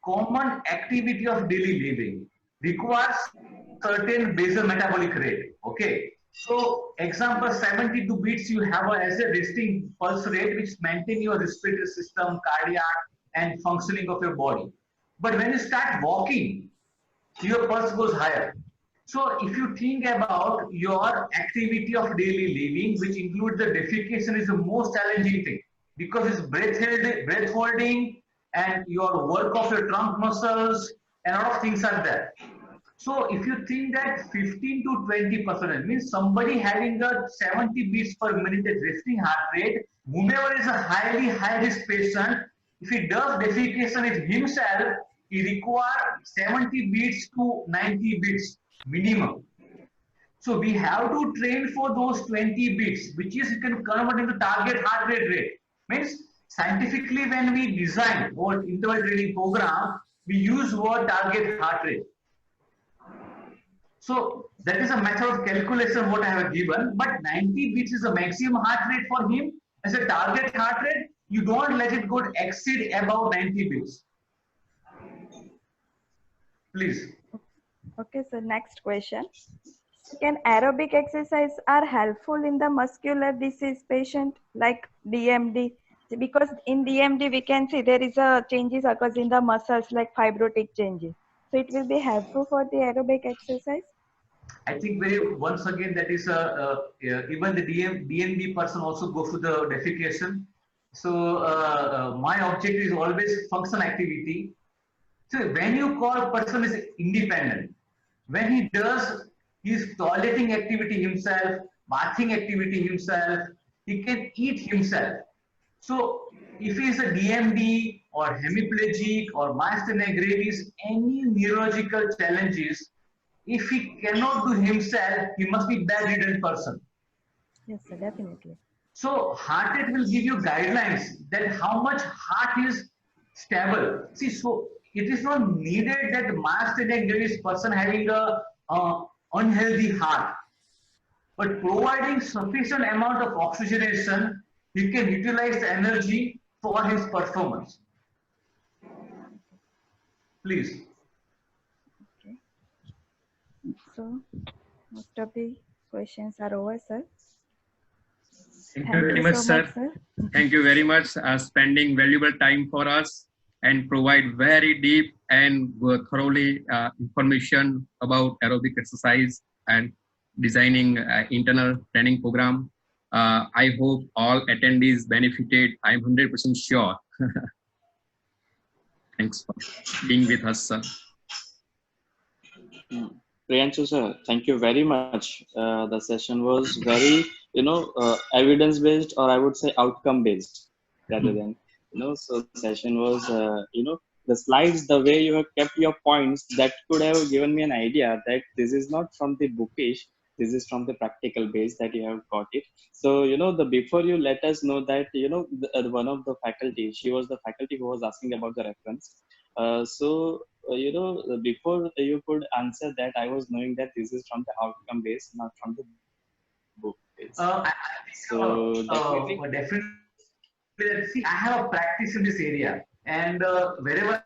Speaker 4: common activity of daily living requires certain basal metabolic rate. Okay. So, example 72 beats you have as a resting pulse rate, which maintain your respiratory system, cardiac, and functioning of your body. But when you start walking, your pulse goes higher. So if you think about your activity of daily living, which includes the defecation, is the most challenging thing because it's breath holding and your work of your trunk muscles and a lot of things are there. So if you think that 15 to 20% means somebody having a 70 beats per minute at resting heart rate, whomever is a highly high risk patient, if he does defecation it himself, he requires 70 beats to 90 beats minimum. So we have to train for those 20 beats, which is you can convert into target heart rate. Means scientifically when we design our interval training program, we use word target heart rate. So that is a method of calculation what I have given, but 90 beats is the maximum heart rate for him. As a target heart rate, you don't let it go exceed above 90 beats. Please.
Speaker 3: Okay, so next question. Can aerobic exercise are helpful in the muscular disease patient like DMD? Because in DMD we can see there is a changes occurs in the muscles like fibrotic changes. So it will be helpful for the aerobic exercise.
Speaker 4: I think once again that is even the DMD person also go through the defecation. So my objective is always function activity. So when you call a person is independent, when he does his toileting activity himself, bathing activity himself, he can eat himself. So if he is a DMD or hemiplegic or myasthenia gravis, any neurological challenges, if he cannot do himself, he must be bedridden person.
Speaker 3: Yes, sir, definitely.
Speaker 4: So heart rate will give you guidelines that how much heart is stable. See, so it is not needed that myasthenia gravis person having a unhealthy heart, but providing sufficient amount of oxygenation, he can utilize the energy for his performance. Please.
Speaker 3: Okay. So most of the questions are over, sir.
Speaker 1: Thank you very much, sir. Thank you very much for spending valuable time for us and provide very deep and thoroughly information about aerobic exercise and designing internal training program. I hope all attendees benefited. I'm 100% sure. Thanks for being with us, sir.
Speaker 2: Priyanshu sir, thank you very much. The session was very, evidence-based, or I would say outcome-based rather than, so the session was, the slides, the way you have kept your points, that could have given me an idea that this is not from the bookish, This is from the practical base that you have got it. So, the before you let us know that, one of the faculty, she was the faculty who was asking about the reference. Before you could answer that, I was knowing that this is from the outcome base, not from the book base. So
Speaker 4: Definitely. See, I have a practice in this area, and wherever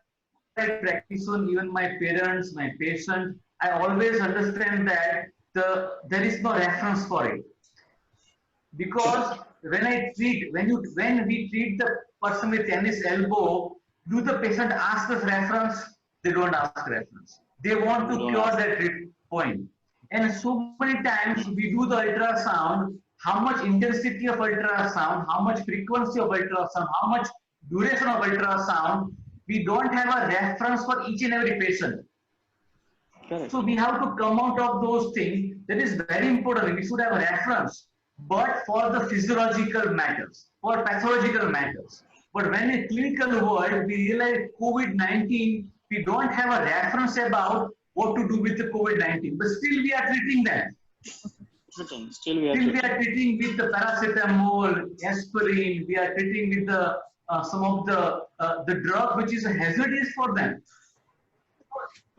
Speaker 4: I practice on even my parents, my patient, I always understand that there is no reference for it, because when we treat the person with tennis elbow, do the patient ask us reference? They don't ask reference. They want to cure that point. And so many times we do the ultrasound, how much intensity of ultrasound, how much frequency of ultrasound, how much duration of ultrasound, we don't have a reference for each and every patient.
Speaker 2: Correct.
Speaker 4: So we have to come out of those things. That is very important. We should have a reference, but for the physiological matters, for pathological matters. But when in clinical world, we realize COVID-19, we don't have a reference about what to do with the COVID-19, but still we are treating them.
Speaker 2: Still we are
Speaker 4: treating with the paracetamol, aspirin. We are treating with the some of the drug which is hazardous for them.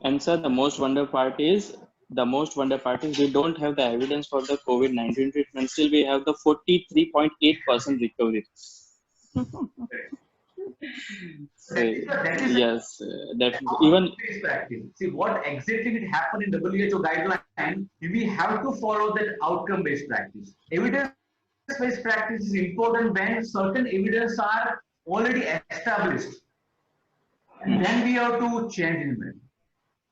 Speaker 2: And sir, the most wonder part is we don't have the evidence for the COVID-19 treatment. Still, we have the 43.8% recovery. Yes, definitely. Even
Speaker 4: practice. See what exactly it happened in WHO guideline. We have to follow that outcome-based practice. Evidence-based practice is important when certain evidence are already established, and then we have to change in them.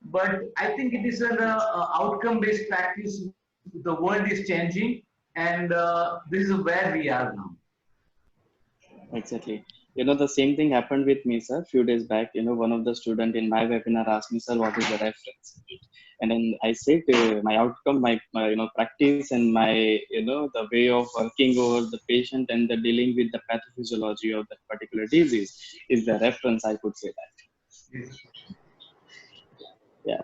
Speaker 4: But I think it is an outcome-based practice. The world is changing, and this is where we are now.
Speaker 2: Exactly. The same thing happened with me, sir. A few days back, one of the student in my webinar asked me, sir, what is the reference? And then I said, my outcome, my practice, and my, the way of working over the patient and the dealing with the pathophysiology of that particular disease is the reference. I could say that.
Speaker 4: Yes.
Speaker 2: Yeah.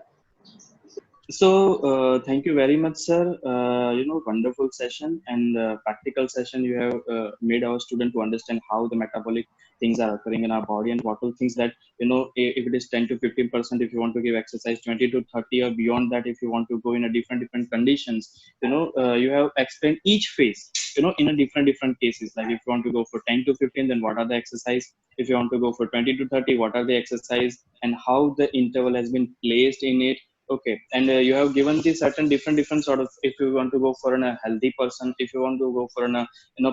Speaker 2: So thank you very much, sir. Wonderful session and practical session. You have made our student to understand how the metabolic things are occurring in our body and what all things that, if it is 10 to 15%, if you want to give exercise, 20 to 30 or beyond that, if you want to go in a different conditions, you have explained each phase, in a different cases. Like if you want to go for 10 to 15, then what are the exercise? If you want to go for 20 to 30, what are the exercise and how the interval has been placed in it. Okay, and you have given the certain different sort of, if you want to go for a healthy person, if you want to go for a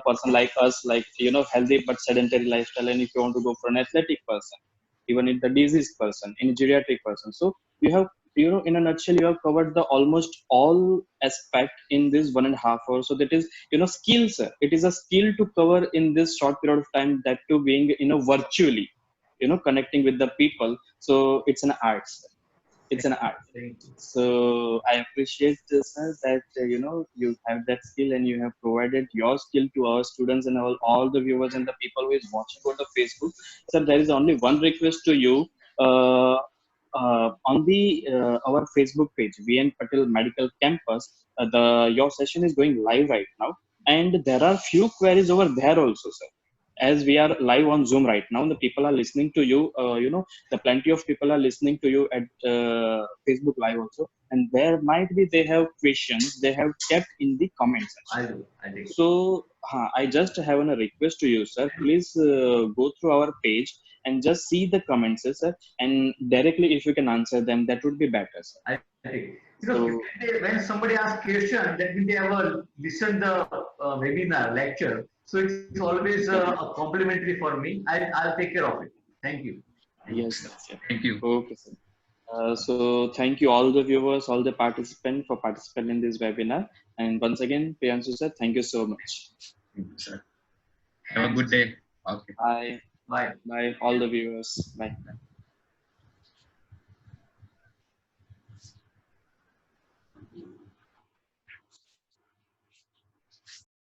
Speaker 2: person like us, like healthy but sedentary lifestyle, and if you want to go for an athletic person, even if the diseased person, in geriatric person. So you have, in a nutshell, you have covered the almost all aspect in this 1.5 hours. So that is, skills. It is a skill to cover in this short period of time, that too being, virtually, connecting with the people. So it's an art. It's an art. So I appreciate, sir, that you have that skill and you have provided your skill to our students and all the viewers and the people who is watching on the Facebook. Sir, there is only one request to you. On the our Facebook page, VN Patel Medical Campus, your session is going live right now, and there are few queries over there also, sir. As we are live on Zoom right now, the people are listening to you. The plenty of people are listening to you at Facebook Live also, and there might be they have questions they have kept in the comments.
Speaker 4: I think.
Speaker 2: So I just have a request to you, sir. Please go through our page and just see the comments, sir, and directly if you can answer them, that would be better, sir.
Speaker 4: I think. When somebody asks question, that means they have listened the webinar lecture. So it's always a complimentary for me. I'll take care of it. Thank you.
Speaker 2: Yes, sir.
Speaker 1: Thank you.
Speaker 2: Okay, sir. So thank you all the viewers, all the participants for participating in this webinar. And once again, Priyanshu sir, thank you so much.
Speaker 1: Thank you, sir. Have a good day. Okay.
Speaker 2: Bye.
Speaker 4: Bye.
Speaker 2: Bye, all the viewers. Bye.